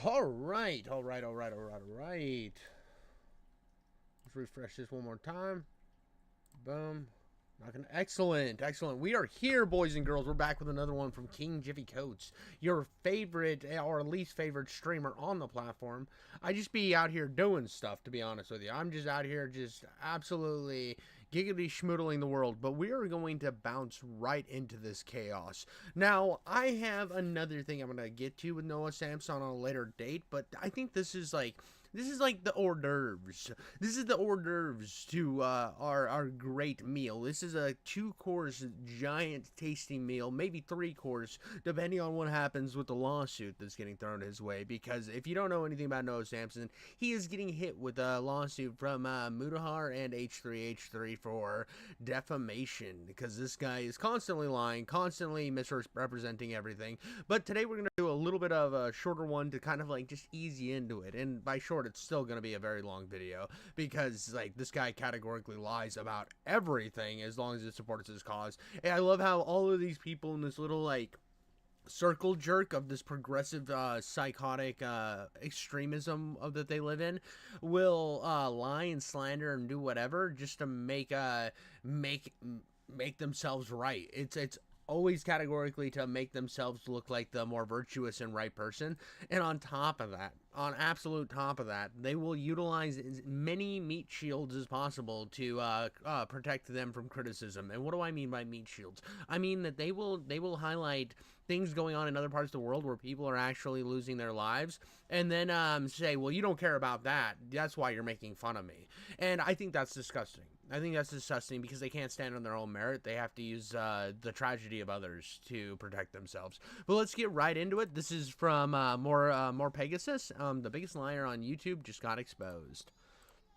All right, all right, all right, all right, all right. Let's refresh this one more time. Boom. Not gonna. Excellent, excellent. We are here, boys and girls. We're back with another one from King Jiffy Coats, your favorite or least favorite streamer on the platform. I just be out here doing stuff, to be honest with you. I'm just out here, just absolutely giggity schmoodling the world. But we are going to bounce right into this chaos. Now, I have another thing I'm gonna get to with Noah Samsen on a later date, but I think this is like the hors d'oeuvres. This is the hors d'oeuvres to our great meal. This is a 2-course giant tasting meal, maybe 3-course, depending on what happens with the lawsuit that's getting thrown his way. Because if you don't know anything about Noah Samsen, he is getting hit with a lawsuit from Mudahar and H3H3 for defamation. Because this guy is constantly lying, constantly misrepresenting everything. But today we're going to do a little bit of a shorter one to kind of like just ease you into it. And by short, it's still going to be a very long video because like this guy categorically lies about everything as long as it supports his cause. And I love how all of these people in this little like circle jerk of this progressive psychotic extremism of that they live in will lie and slander and do whatever just to make themselves right. It's always categorically to make themselves look like the more virtuous and right person. And on top of that, on absolute top of that, they will utilize as many meat shields as possible to protect them from criticism. And what do I mean by meat shields? I mean that they will highlight things going on in other parts of the world where people are actually losing their lives, and then say, well, you don't care about that. That's why you're making fun of me. And I think that's disgusting. I think that's disgusting because they can't stand on their own merit. They have to use the tragedy of others to protect themselves. But let's get right into it. This is from more Pegasus. The biggest liar on YouTube just got exposed.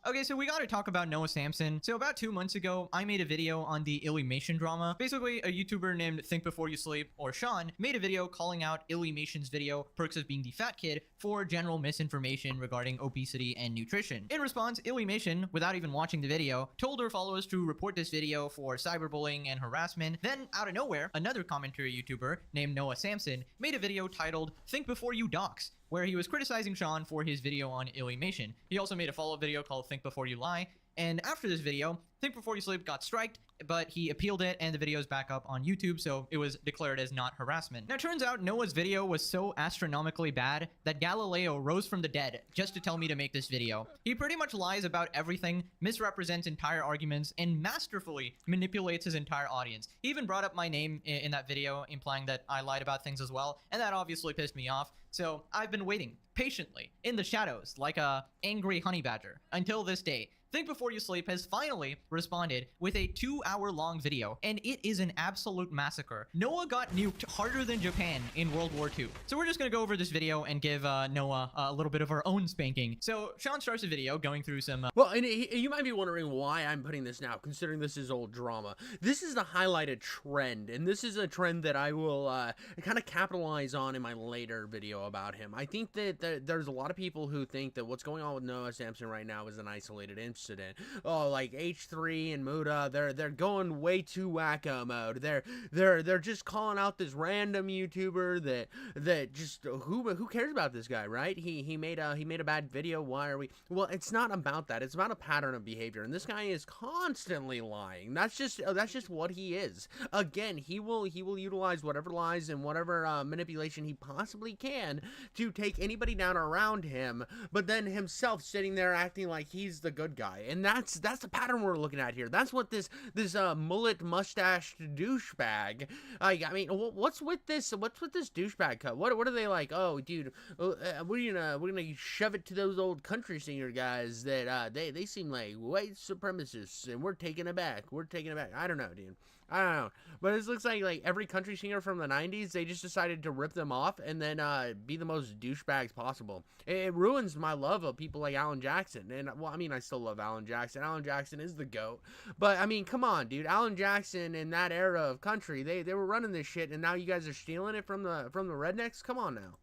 Okay, so we gotta talk about Noah Samsen. So about 2 months ago, I made a video on the Illymation drama. Basically, a YouTuber named Think Before You Sleep, or Sean, made a video calling out Illymation's video, Perks of Being the Fat Kid, for general misinformation regarding obesity and nutrition. In response, Illymation, without even watching the video, told her followers to report this video for cyberbullying and harassment. Then, out of nowhere, another commentary YouTuber named Noah Samsen made a video titled Think Before You Dox, where he was criticizing Sean for his video on Illymation. He also made a follow-up video called Think Before You Lie, and after this video, Think Before You Sleep got striked, but he appealed it and the video is back up on YouTube, so it was declared as not harassment. Now, it turns out Noah's video was so astronomically bad that Galileo rose from the dead just to tell me to make this video. He pretty much lies about everything, misrepresents entire arguments, and masterfully manipulates his entire audience. He even brought up my name in that video, implying that I lied about things as well, and that obviously pissed me off. So I've been waiting patiently in the shadows like a angry honey badger until this day. Think Before You Sleep has finally responded with a 2-hour-long video, and it is an absolute massacre. Noah got nuked harder than Japan in World War II. So we're just gonna go over this video and give Noah a little bit of our own spanking. So Sean starts the video going through some... Well, and you might be wondering why I'm putting this now, considering this is old drama. This is the highlighted trend, and this is a trend that I will kind of capitalize on in my later video about him. I think that there's a lot of people who think that what's going on with Noah Samsen right now is an isolated incident. Oh, like H3 and Muda, they're going way too wacko mode. They're just calling out this random YouTuber that just who cares about this guy, right? He made a bad video. Why are we? Well, it's not about that. It's about a pattern of behavior, and this guy is constantly lying. That's just what he is. Again, he will utilize whatever lies and whatever manipulation he possibly can to take anybody down around him, but then himself sitting there acting like he's the good guy. And that's the pattern we're looking at here. That's what this mullet mustached douchebag. I mean, what's with this douchebag cut? What are they like? Oh, dude, we're gonna shove it to those old country singer guys that they seem like white supremacists, and we're taking it back. I don't know, dude. I don't know, but it looks like every country singer from the 90s, they just decided to rip them off and then be the most douchebags possible. It ruins my love of people like Alan Jackson. And, well, I mean, I still love Alan Jackson. Alan Jackson is the GOAT. But, I mean, come on, dude. Alan Jackson in that era of country, they were running this shit, and now you guys are stealing it from the rednecks? Come on now.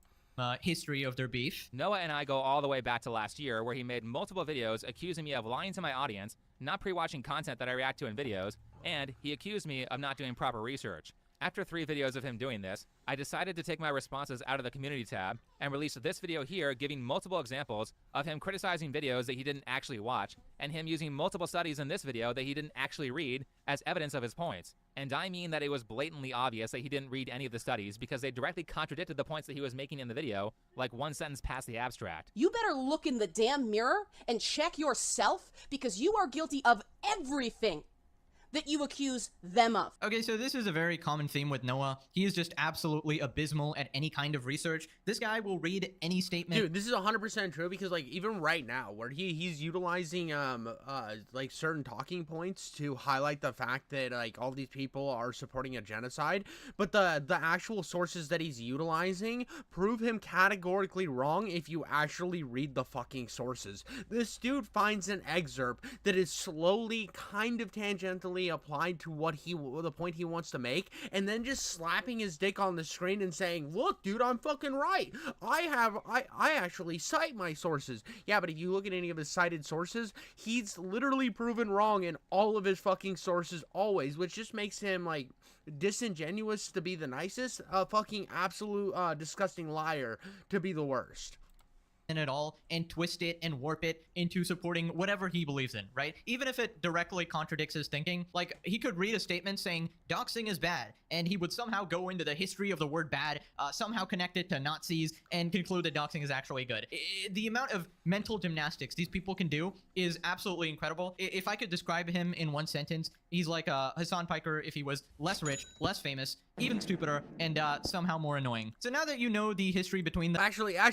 History of their beef. Noah and I go all the way back to last year, where he made multiple videos accusing me of lying to my audience, not pre-watching content that I react to in videos, and he accused me of not doing proper research. After 3 videos of him doing this, I decided to take my responses out of the community tab and release this video here giving multiple examples of him criticizing videos that he didn't actually watch, and him using multiple studies in this video that he didn't actually read as evidence of his points. And I mean that it was blatantly obvious that he didn't read any of the studies because they directly contradicted the points that he was making in the video, like one sentence past the abstract. You better look in the damn mirror and check yourself, because you are guilty of everything that you accuse them of. Okay, so this is a very common theme with Noah. He is just absolutely abysmal at any kind of research. This guy will read any statement. Dude, this is 100% true, because like even right now where he's utilizing like certain talking points to highlight the fact that like all these people are supporting a genocide, but the actual sources that he's utilizing prove him categorically wrong if you actually read the fucking sources. This dude finds an excerpt that is slowly, kind of tangentially applied to the point he wants to make, and then just slapping his dick on the screen and saying, look dude, I'm fucking right, I actually cite my sources. Yeah, but if you look at any of his cited sources, he's literally proven wrong in all of his fucking sources always, which just makes him like disingenuous to be the nicest, a fucking absolute disgusting liar to be the worst. At all, and twist it and warp it into supporting whatever he believes in, right? Even if it directly contradicts his thinking. Like, he could read a statement saying doxing is bad, and he would somehow go into the history of the word bad, somehow connect it to Nazis, and conclude that doxing is actually good. The amount of mental gymnastics these people can do is absolutely incredible. If I could describe him in one sentence, he's like Hassan Piker if he was less rich, less famous, even stupider, and somehow more annoying. So now that you know the history between the— Actually, I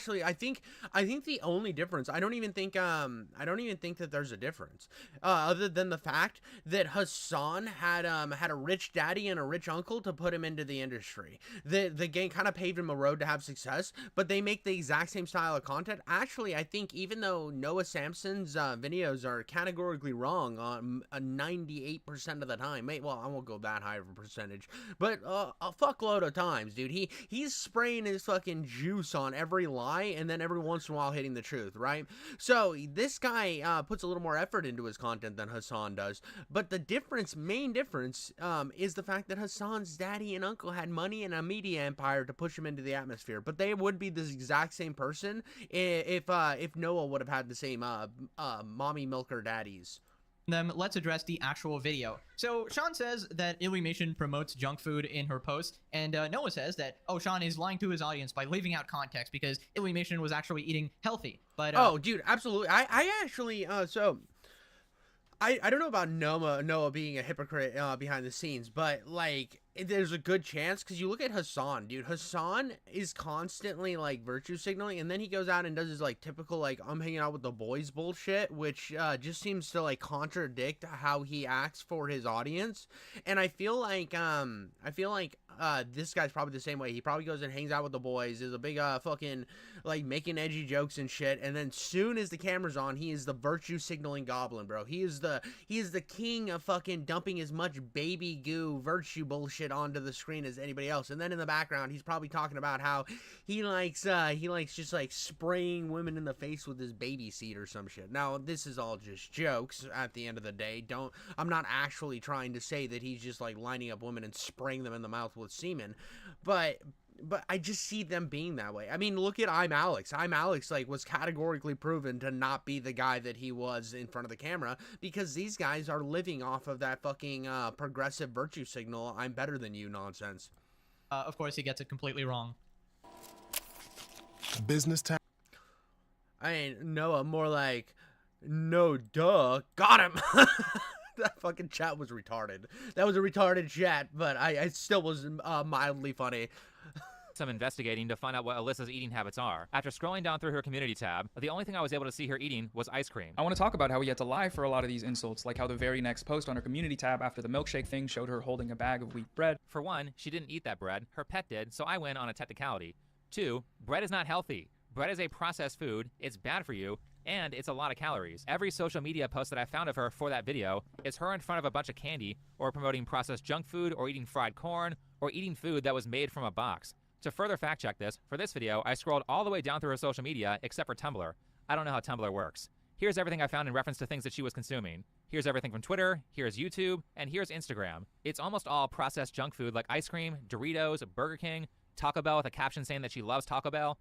think the only difference, I don't even think that there's a difference, other than the fact that Hassan had a rich daddy and a rich uncle to put him into the industry. The game kind of paved him a road to have success, but they make the exact same style of content. Actually, I think even though Noah Samsen's videos are categorically wrong on 98% of the time, well, I won't go that high of a percentage, but a fuckload of times, dude, he's spraying his fucking juice on every lie, and then every once in a while hitting the truth, right? So this guy puts a little more effort into his content than Hassan does, but the main difference is the fact that Hassan's daddy and uncle had money and a media empire to push him into the atmosphere, but they would be the exact same person if Noah would have had the same mommy milker daddies. Them, let's address the actual video. So Sean says that Illymation promotes junk food in her post, and Noah says that, oh, Sean is lying to his audience by leaving out context because Illymation was actually eating healthy. But oh, dude, absolutely. I actually so I don't know about Noah being a hypocrite behind the scenes, but like there's a good chance, because you look at Hassan, dude. Hassan is constantly like virtue signaling, and then he goes out and does his like typical like I'm hanging out with the boys bullshit, which just seems to like contradict how he acts for his audience. And I feel like this guy's probably the same way. He probably goes and hangs out with the boys, is a big fucking like making edgy jokes and shit, and then soon as the camera's on, he is the virtue signaling goblin, bro. He is the king of fucking dumping as much baby goo virtue bullshit onto the screen as anybody else. And then in the background, he's probably talking about how he likes just like spraying women in the face with his baby seed or some shit. Now this is all just jokes at the end of the day. I'm not actually trying to say that he's just like lining up women and spraying them in the mouth with semen, but I just see them being that way. I mean, look at I'm Alex. I'm Alex like was categorically proven to not be the guy that he was in front of the camera, because these guys are living off of that fucking progressive virtue signal, I'm better than you nonsense. Of course, he gets it completely wrong. Business time. I mean, Noah, more like, no duh, got him. That fucking chat was retarded. That was a retarded chat, but I still was mildly funny. Some investigating to find out what Alyssa's eating habits are. After scrolling down through her community tab, the only thing I was able to see her eating was ice cream. I want to talk about how we had to lie for a lot of these insults, like how the very next post on her community tab after the milkshake thing showed her holding a bag of wheat bread. For one, she didn't eat that bread. Her pet did, so I win on a technicality. 2, bread is not healthy. Bread is a processed food, it's bad for you, and it's a lot of calories. Every social media post that I found of her for that video is her in front of a bunch of candy, or promoting processed junk food, or eating fried corn, or eating food that was made from a box. To further fact check this, for this video, I scrolled all the way down through her social media except for Tumblr. I don't know how Tumblr works. Here's everything I found in reference to things that she was consuming. Here's everything from Twitter, here's YouTube, and here's Instagram. It's almost all processed junk food like ice cream, Doritos, Burger King, Taco Bell with a caption saying that she loves Taco Bell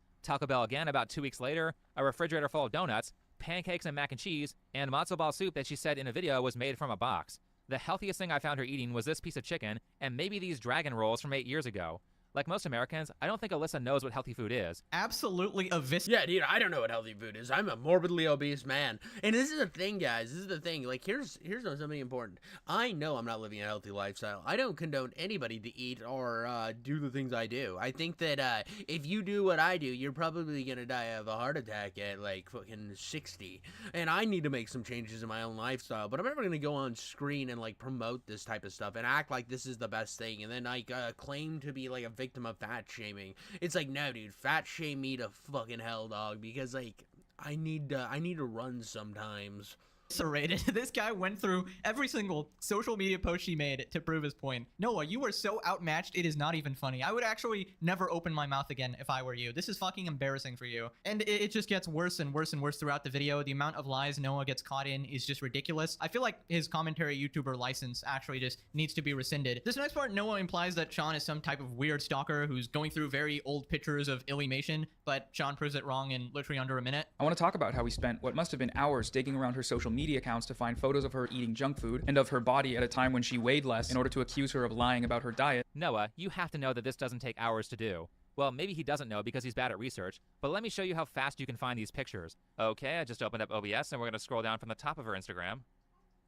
again about 2 weeks later, a refrigerator full of donuts, pancakes and mac and cheese, and matzo ball soup that she said in a video was made from a box. The healthiest thing I found her eating was this piece of chicken and maybe these dragon rolls from 8 years ago. Like most Americans, I don't think Alyssa knows what healthy food is. Absolutely eviscerated. Yeah, dude, I don't know what healthy food is. I'm a morbidly obese man. And this is the thing, guys. This is the thing. Like, here's something important. I know I'm not living a healthy lifestyle. I don't condone anybody to eat or do the things I do. I think that if you do what I do, you're probably going to die of a heart attack at, like, fucking 60. And I need to make some changes in my own lifestyle. But I'm never going to go on screen and, like, promote this type of stuff and act like this is the best thing. And then, like, claim to be, like, a victim of fat shaming. It's like, no, dude, fat shame me to fucking hell, dog, because like I need to run sometimes. This guy went through every single social media post she made to prove his point. Noah, you are so outmatched, it is not even funny. I would actually never open my mouth again if I were you. This is fucking embarrassing for you. And it just gets worse and worse and worse throughout the video. The amount of lies Noah gets caught in is just ridiculous. I feel like his commentary YouTuber license actually just needs to be rescinded. This next part, Noah implies that Sean is some type of weird stalker who's going through very old pictures of Illymation, but Sean proves it wrong in literally under a minute. I want to talk about how he spent what must have been hours digging around her social media accounts to find photos of her eating junk food and of her body at a time when she weighed less in order to accuse her of lying about her diet. Noah, you have to know that this doesn't take hours to do. Well, maybe he doesn't know because he's bad at research, but let me show you how fast you can find these pictures. Okay, I just opened up OBS and we're going to scroll down from the top of her Instagram.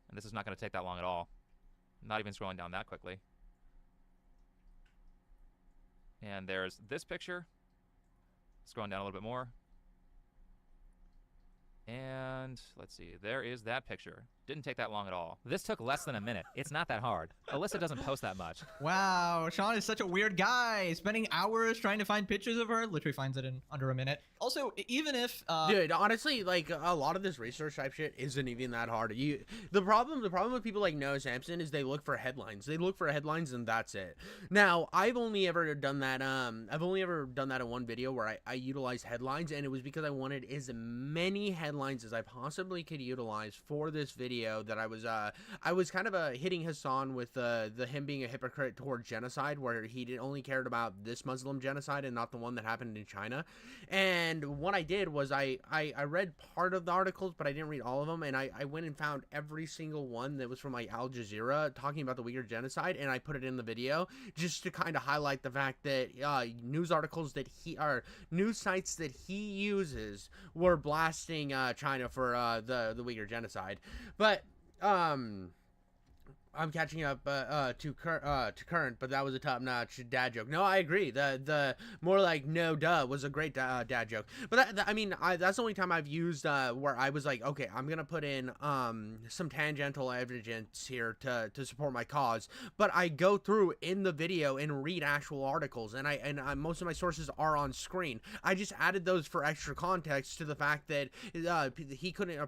And this is not going to take that long at all. I'm not even scrolling down that quickly. And there's this picture. Scrolling down a little bit more. And let's see, there is that picture. Didn't take that long at all. This took less than a minute. It's not that hard. Alyssa doesn't post that much. Wow, Sean is such a weird guy, spending hours trying to find pictures of her. Literally finds it in under a minute. Also, even if dude, honestly, like a lot of this research type shit isn't even that hard. The problem with people like Noah Samsen is they look for headlines. They look for headlines and that's it. Now, I've only ever done that in one video where I utilized headlines, and it was because I wanted as many headlines as I possibly could utilize for this video. That I was kind of hitting Hassan with him being a hypocrite toward genocide, where he only cared about this Muslim genocide and not the one that happened in China. And what I did was I read part of the articles, but I didn't read all of them, and I went and found every single one that was from like Al Jazeera talking about the Uyghur genocide, and I put it in the video just to kind of highlight the fact that news articles that news sites that he uses were blasting China for the Uyghur genocide. But I'm catching up to current, but that was a top-notch dad joke. No, I agree. The more like no duh was a great dad joke. But that's the only time I've used where I was like, okay, I'm gonna put in some tangential evidence here to support my cause. But I go through in the video and read actual articles, and I most of my sources are on screen. I just added those for extra context to the fact that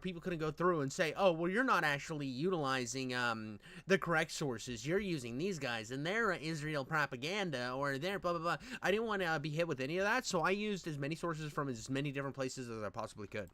people couldn't go through and say, oh, well, you're not actually utilizing the correct sources. You're using these guys and their Israel propaganda or their blah blah blah. I didn't want to be hit with any of that, so I used as many sources from as many different places as I possibly could.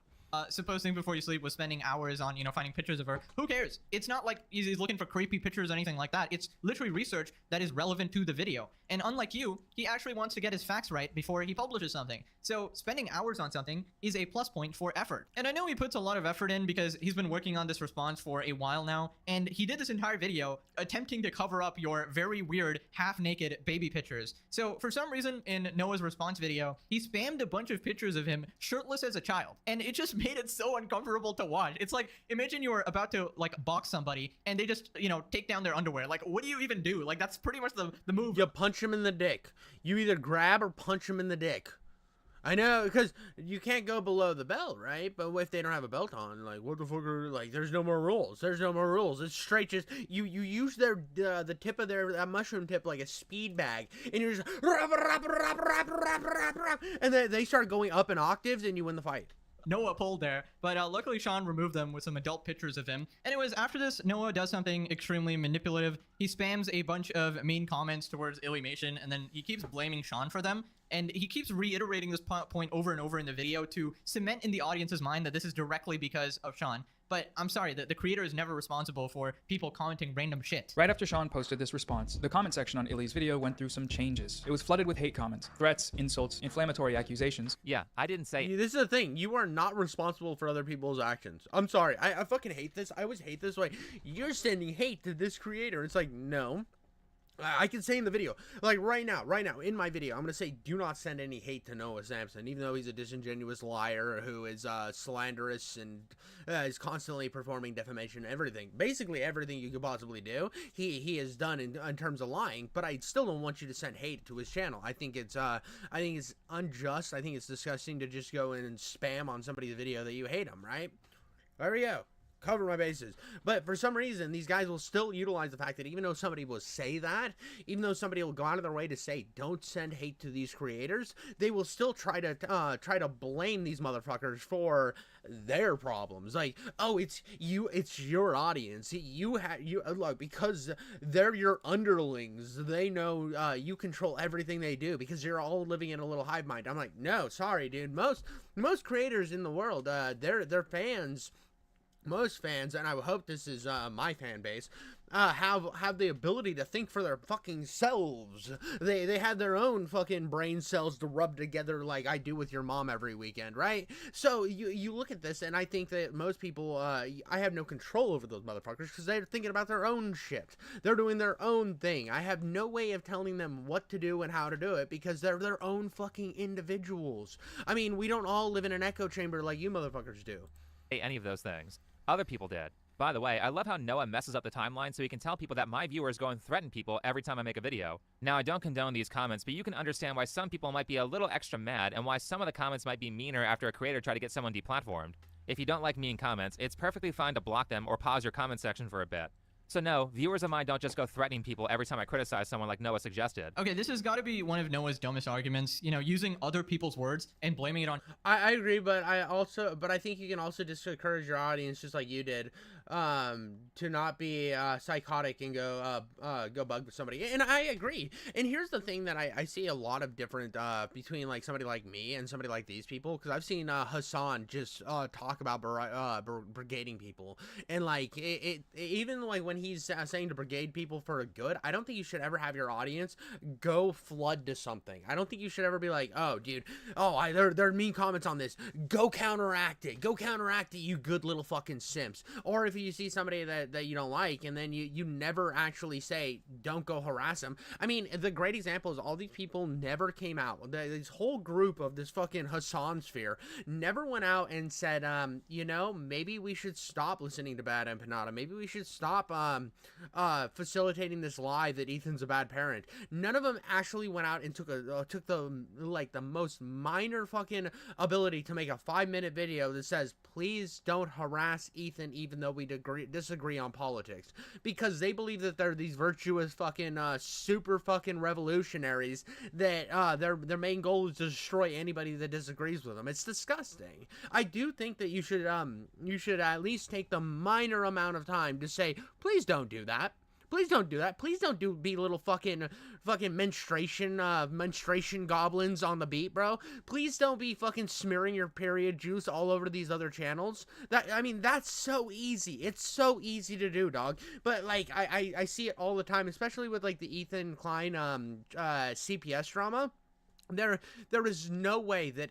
Supposing Before You Sleep was spending hours on, finding pictures of her. Who cares? It's not like he's looking for creepy pictures or anything like that. It's literally research that is relevant to the video. And unlike you, he actually wants to get his facts right before he publishes something. So spending hours on something is a plus point for effort. And I know he puts a lot of effort in because he's been working on this response for a while now. And he did this entire video attempting to cover up your very weird half-naked baby pictures. So for some reason in Noah's response video, he spammed a bunch of pictures of him shirtless as a child. And it just made it so uncomfortable to watch. It's like, imagine you were about to like box somebody and they just, take down their underwear. Like, what do you even do? Like, that's pretty much the move. You punch him in the dick. You either grab or punch him in the dick. I know, because you can't go below the belt, right? But if they don't have a belt on, like, what the fuck are, like, there's no more rules. There's no more rules. It's straight, just, you use the tip of that mushroom tip like a speed bag, and you're just, and they start going up in octaves, and you win the fight. Noah pulled there, but luckily Sean removed them with some adult pictures of him. Anyways, after this, Noah does something extremely manipulative. He spams a bunch of mean comments towards Illymation, and then he keeps blaming Sean for them. And he keeps reiterating this point over and over in the video to cement in the audience's mind that this is directly because of Sean. But I'm sorry, the creator is never responsible for people commenting random shit. Right after Sean posted this response, the comment section on Illy's video went through some changes. It was flooded with hate comments, threats, insults, inflammatory accusations. Yeah, I didn't say. This is the thing. You are not responsible for other people's actions. I'm sorry. I fucking hate this. I always hate this. Like, you're sending hate to this creator. It's like, no. I can say in the video, like right now, in my video, I'm going to say, do not send any hate to Noah Samsen, even though he's a disingenuous liar who is slanderous and is constantly performing defamation and everything. Basically, everything you could possibly do, he has done in terms of lying, but I still don't want you to send hate to his channel. I think it's unjust. I think it's disgusting to just go in and spam on somebody's video that you hate them, right? There we go. Cover my bases. But for some reason, these guys will still utilize the fact that even though somebody will say that, even though somebody will go out of their way to say don't send hate to these creators, they will still try to blame these motherfuckers for their problems. Like, oh, it's your audience. You look, because they're your underlings. They know you control everything they do because you're all living in a little hive mind. I'm like, no, sorry, dude. Most creators in the world, their fans. Most fans, and I hope this is my fan base, have the ability to think for their fucking selves. They have their own fucking brain cells to rub together like I do with your mom every weekend, right? So you look at this, and I think that most people, I have no control over those motherfuckers because they're thinking about their own shit. They're doing their own thing. I have no way of telling them what to do and how to do it because they're their own fucking individuals. I mean, we don't all live in an echo chamber like you motherfuckers do. Any of those things. Other people did. By the way, I love how Noah messes up the timeline so he can tell people that my viewers go and threaten people every time I make a video. Now, I don't condone these comments, but you can understand why some people might be a little extra mad and why some of the comments might be meaner after a creator tried to get someone deplatformed. If you don't like mean comments, it's perfectly fine to block them or pause your comment section for a bit. So no, viewers of mine don't just go threatening people every time I criticize someone like Noah suggested. Okay, this has got to be one of Noah's dumbest arguments, you know, using other people's words and blaming it on... I agree, but I think you can also just encourage your audience, just like you did, to not be psychotic and go bug somebody. And I agree. And here's the thing that I see a lot of different between like somebody like me and somebody like these people, because I've seen Hassan just talk about brigading people, and like it even like when he's saying to brigade people for a good, I don't think you should ever have your audience go flood to something. I don't think you should ever be like, oh dude, there are mean comments on this, go counteract it, you good little fucking simps. Or if you see somebody that you don't like and then you never actually say don't go harass them. I mean, the great example is all these people never came out. This whole group of this fucking Hassan sphere never went out and said, you know, maybe we should stop listening to Bad Empanada. Maybe we should stop facilitating this lie that Ethan's a bad parent. None of them actually went out and took the most minor fucking ability to make a 5-minute video that says, please don't harass Ethan even though we disagree on politics, because they believe that they're these virtuous fucking super fucking revolutionaries that their main goal is to destroy anybody that disagrees with them. It's disgusting. I do think that you should at least take the minor amount of time to say, please don't do that. Please don't do that. Please don't be little fucking menstruation goblins on the beat, bro. Please don't be fucking smearing your period juice all over these other channels. I mean, that's so easy. It's so easy to do, dog. But like, I see it all the time, especially with like the Ethan Klein CPS drama. There is no way that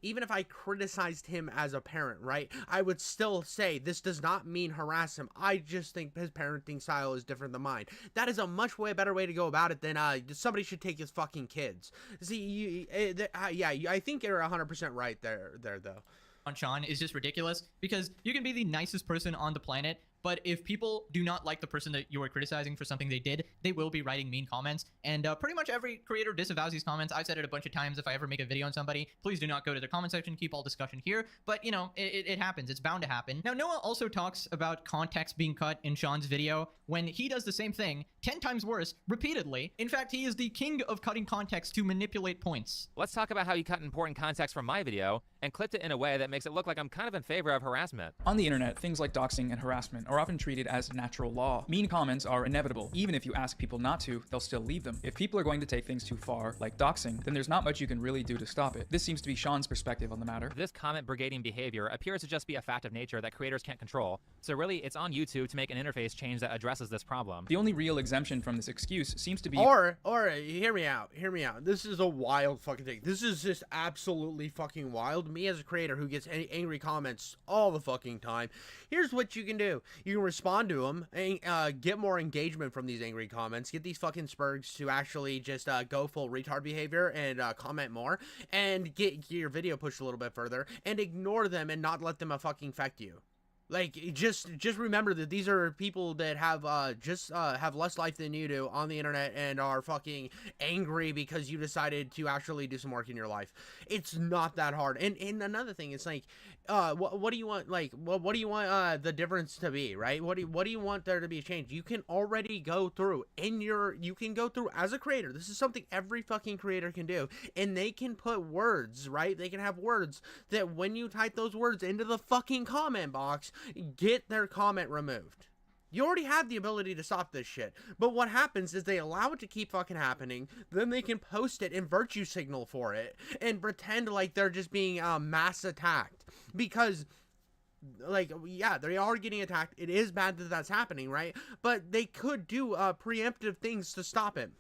even if I criticized him as a parent, right, I would still say this does not mean harass him. I just think his parenting style is different than mine. That is a much way better way to go about it than somebody should take his fucking kids. See, I think you're 100% right there though. On Sean is just ridiculous, because you can be the nicest person on the planet, but if people do not like the person that you are criticizing for something they did, they will be writing mean comments. And pretty much every creator disavows these comments. I've said it a bunch of times. If I ever make a video on somebody, please do not go to the comment section. Keep all discussion here. But, you know, it happens. It's bound to happen. Now, Noah also talks about context being cut in Sean's video when he does the same thing 10 times worse repeatedly. In fact, he is the king of cutting context to manipulate points. Let's talk about how he cut important context from my video and clipped it in a way that makes it look like I'm kind of in favor of harassment. On the internet, things like doxing and harassment are often treated as natural law. Mean comments are inevitable. Even if you ask people not to, they'll still leave them. If people are going to take things too far, like doxing, then there's not much you can really do to stop it. This seems to be Sean's perspective on the matter. This comment brigading behavior appears to just be a fact of nature that creators can't control, so really it's on YouTube to make an interface change that addresses this problem. The only real exemption from this excuse seems to be— Or hear me out. This is a wild fucking thing. This is just absolutely fucking wild. Me as a creator who gets angry comments all the fucking time, here's what you can do. You can respond to them and get more engagement from these angry comments. Get these fucking spurgs to actually just go full retard behavior and comment more, and get your video pushed a little bit further, and ignore them and not let them fucking affect you. Like, just remember that these are people that have have less life than you do on the internet and are fucking angry because you decided to actually do some work in your life. It's not that hard. And another thing, it's like, what do you want? Like, what do you want the difference to be, right? What do you want there to be a change? You can already go through you can go through as a creator. This is something every fucking creator can do, and they can put words, right? They can have words that when you type those words into the fucking comment box, get their comment removed. You already have the ability to stop this shit. But what happens is they allow it to keep fucking happening. Then they can post it and virtue signal for it and pretend like they're just being mass attacked. Because, like, yeah, they are getting attacked. It is bad that that's happening, right? But they could do preemptive things to stop it.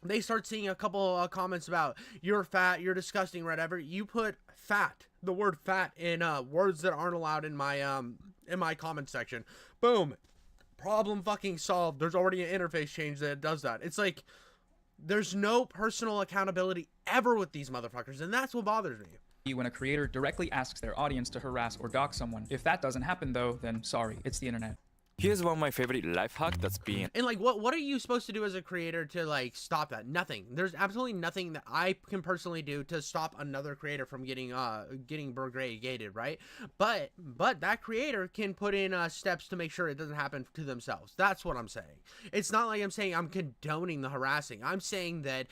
They start seeing a couple comments about, you're fat, you're disgusting, whatever. You put fat, the word fat, in words that aren't allowed in my comment section. Boom. Problem fucking solved. There's already an interface change that does that. It's like, there's no personal accountability ever with these motherfuckers, and that's what bothers me. when a creator directly asks their audience to harass or dox someone. If that doesn't happen though, then sorry, it's the internet. Here's one of my favorite life hack that's been... And like, what are you supposed to do as a creator to like stop that? Nothing. There's absolutely nothing that I can personally do to stop another creator from getting brigaded, right? But that creator can put in steps to make sure it doesn't happen to themselves. That's what I'm saying. It's not like I'm saying I'm condoning the harassing. I'm saying that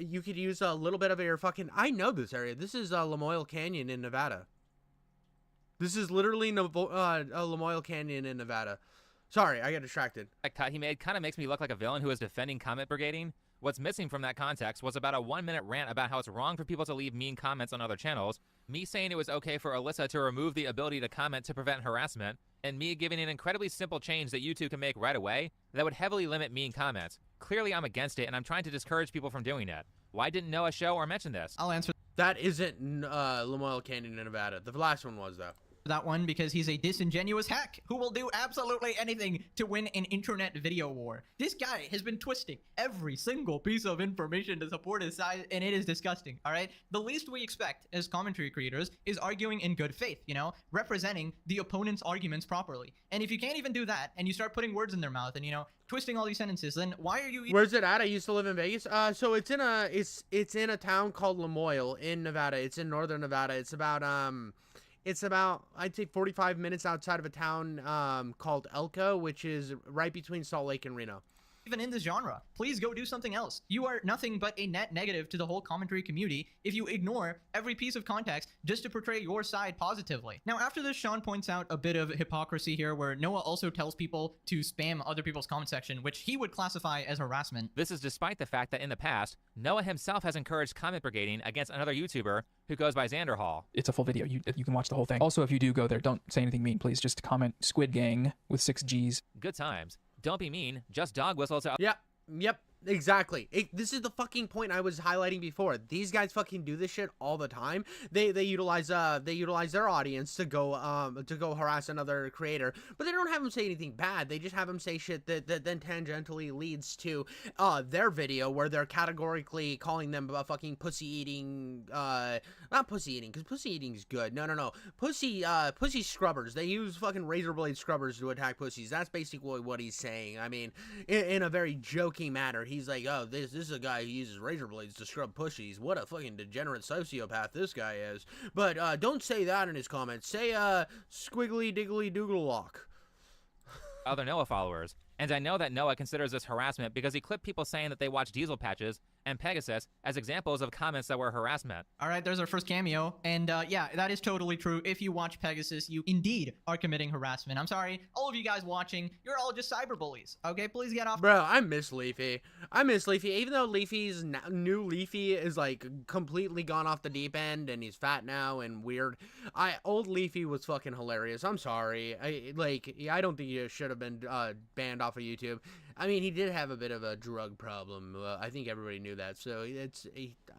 you could use a little bit of your fucking... I know this area. This is Lamoille Canyon in Nevada. This is literally Lamoille Canyon in Nevada. Sorry, I got distracted. That cut he made kind of makes me look like a villain who is defending comment brigading. What's missing from that context was about a 1-minute rant about how it's wrong for people to leave mean comments on other channels, me saying it was okay for Alyssa to remove the ability to comment to prevent harassment, and me giving an incredibly simple change that YouTube can make right away that would heavily limit mean comments. Clearly I'm against it, and I'm trying to discourage people from doing it. Why didn't Noah show or mention this? I'll answer That isn't Lamoille Canyon in Nevada. The last one was, though. that one because he's a disingenuous hack who will do absolutely anything to win an internet video war. This guy has been twisting every single piece of information to support his side, and it is disgusting, all right? The least we expect as commentary creators is arguing in good faith, you know, representing the opponent's arguments properly. And if you can't even do that, and you start putting words in their mouth and, you know, twisting all these sentences, then why are you... Where's it at? I used to live in Vegas. So it's in a town called Lamoille in Nevada. It's in northern Nevada. It's about I'd say 45 minutes outside of a town called Elko, which is right between Salt Lake and Reno. Even in this genre, please go do something else. You are nothing but a net negative to the whole commentary community if you ignore every piece of context just to portray your side positively. Now, after this, Sean points out a bit of hypocrisy here where Noah also tells people to spam other people's comment section, which he would classify as harassment. This is despite the fact that in the past, Noah himself has encouraged comment brigading against another YouTuber who goes by Xander Hall. It's a full video. You can watch the whole thing. Also, if you do go there, don't say anything mean, please. Just comment Squid Gang with 6 G's. Good times. Don't be mean, just dog whistle to... Yep, exactly. This is the fucking point I was highlighting before. These guys fucking do this shit all the time. They utilize their audience to go harass another creator, but they don't have them say anything bad. They just have them say shit that then tangentially leads to their video where they're categorically calling them fucking pussy eating, not pussy eating, because pussy eating is good. No. Pussy scrubbers. They use fucking razor blade scrubbers to attack pussies. That's basically what he's saying. I mean, in a very joking manner. He's like, oh, this is a guy who uses razor blades to scrub pussies. What a fucking degenerate sociopath this guy is. But don't say that in his comments. Say squiggly diggly doogle lock. Other Noah followers. And I know that Noah considers this harassment because he clipped people saying that they watch Diesel patches and Pegasus as examples of comments that were harassment. All right, there's our first cameo. And yeah, that is totally true. If you watch Pegasus, you indeed are committing harassment. I'm sorry, all of you guys watching, you're all just cyberbullies. Okay, please get off. Bro, I miss Leafy. I miss Leafy. Even though Leafy's new Leafy is like completely gone off the deep end and he's fat now and weird. Old Leafy was fucking hilarious. I'm sorry. I don't think he should have been banned off of YouTube. I mean, he did have a bit of a drug problem. I think everybody knew that. So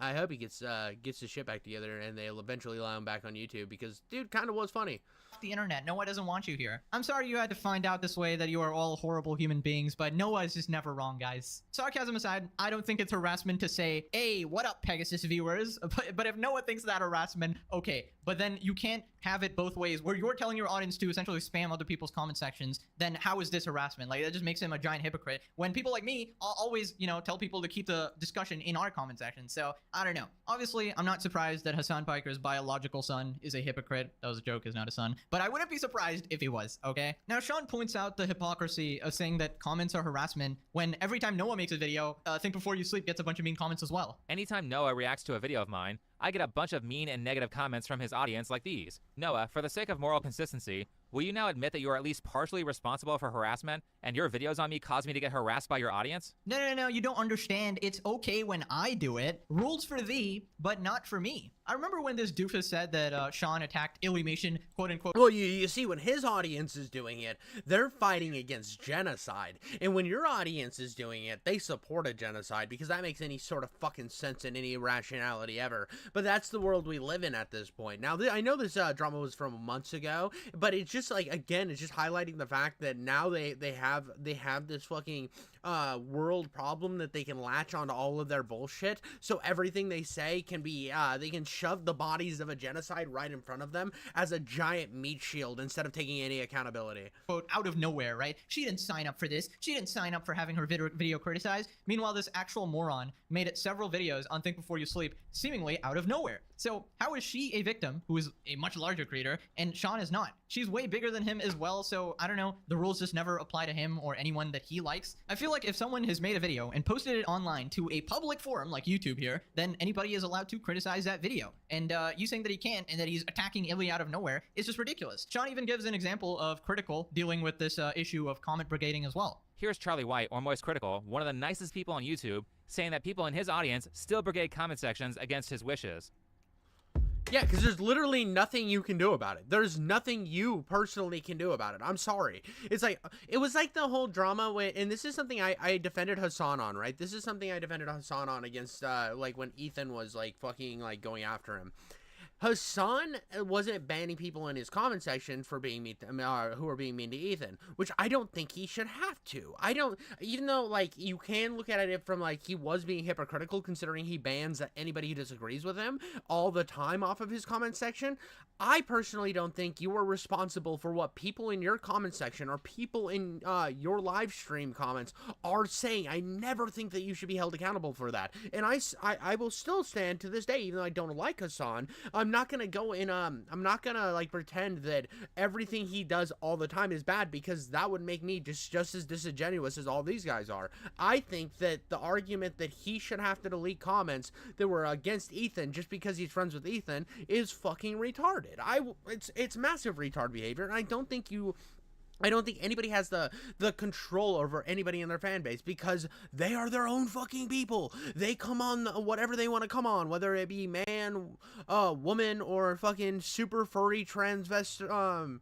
I hope he gets his shit back together and they'll eventually allow him back on YouTube because dude kind of was funny. The internet. Noah doesn't want you here. I'm sorry you had to find out this way that you are all horrible human beings, but Noah is just never wrong, guys. Sarcasm aside, I don't think it's harassment to say, hey, what up, Pegasus viewers? But if Noah thinks that harassment, okay. But then you can't have it both ways, where you're telling your audience to essentially spam other people's comment sections. Then how is this harassment? Like, that just makes him a giant hypocrite. When people like me always, tell people to keep the discussion in our comment section. So, I don't know. Obviously, I'm not surprised that Hassan Piker's biological son is a hypocrite. That was a joke, is not a son. But I wouldn't be surprised if he was, okay? Now, Sean points out the hypocrisy of saying that comments are harassment when every time Noah makes a video, Think Before You Sleep gets a bunch of mean comments as well. Anytime Noah reacts to a video of mine, I get a bunch of mean and negative comments from his audience like these. Noah, for the sake of moral consistency, will you now admit that you are at least partially responsible for harassment and your videos on me caused me to get harassed by your audience? No, you don't understand. It's okay when I do it. Rules for thee, but not for me. I remember when this doofus said that Sean attacked Illymation, quote unquote. Well, you see, when his audience is doing it, they're fighting against genocide. And when your audience is doing it, they support a genocide because that makes any sort of fucking sense and any rationality ever. But that's the world we live in at this point. Now, I know this drama was from months ago, but it's just like, again, it's just highlighting the fact that now they have this fucking world problem that they can latch onto all of their bullshit. So everything they say can be, they can shove the bodies of a genocide right in front of them as a giant meat shield instead of taking any accountability. Quote, out of nowhere, right? She didn't sign up for this. She didn't sign up for having her video criticized. Meanwhile, this actual moron made it several videos on Think Before You Sleep, seemingly out of nowhere. So how is she a victim who is a much larger creator and Sean is not? She's way bigger than him as well, so I don't know, the rules just never apply to him or anyone that he likes. I feel like if someone has made a video and posted it online to a public forum like YouTube here, then anybody is allowed to criticize that video. And you saying that he can't and that he's attacking Illy out of nowhere is just ridiculous. Sean even gives an example of Critical dealing with this issue of comment brigading as well. Here's Charlie White, or Moist Critical, one of the nicest people on YouTube, saying that people in his audience still brigade comment sections against his wishes. Yeah, because there's literally nothing you can do about it. There's nothing you personally can do about it. I'm sorry. It's like, it was like the whole drama when, and this is something I defended Hassan on, right? This is something I defended Hassan on against, like, when Ethan was, like, fucking, like, going after him. Hassan wasn't banning people in his comment section for being mean, who are being mean to Ethan, which I don't think he should have to. I don't, even though, like, you can look at it from, like, he was being hypocritical considering he bans anybody who disagrees with him all the time off of his comment section. I personally don't think you are responsible for what people in your comment section or people in your live stream comments are saying. I never think that you should be held accountable for that. And I will still stand to this day, even though I don't like Hassan. I'm not gonna go in, I'm not gonna, like, pretend that everything he does all the time is bad, because that would make me just as disingenuous as all these guys are. I think that the argument that he should have to delete comments that were against Ethan just because he's friends with Ethan is fucking retarded. It's massive retard behavior, and I don't think anybody has the control over anybody in their fan base, because they are their own fucking people. They come on whatever they want to come on, whether it be man, woman, or fucking super furry transgender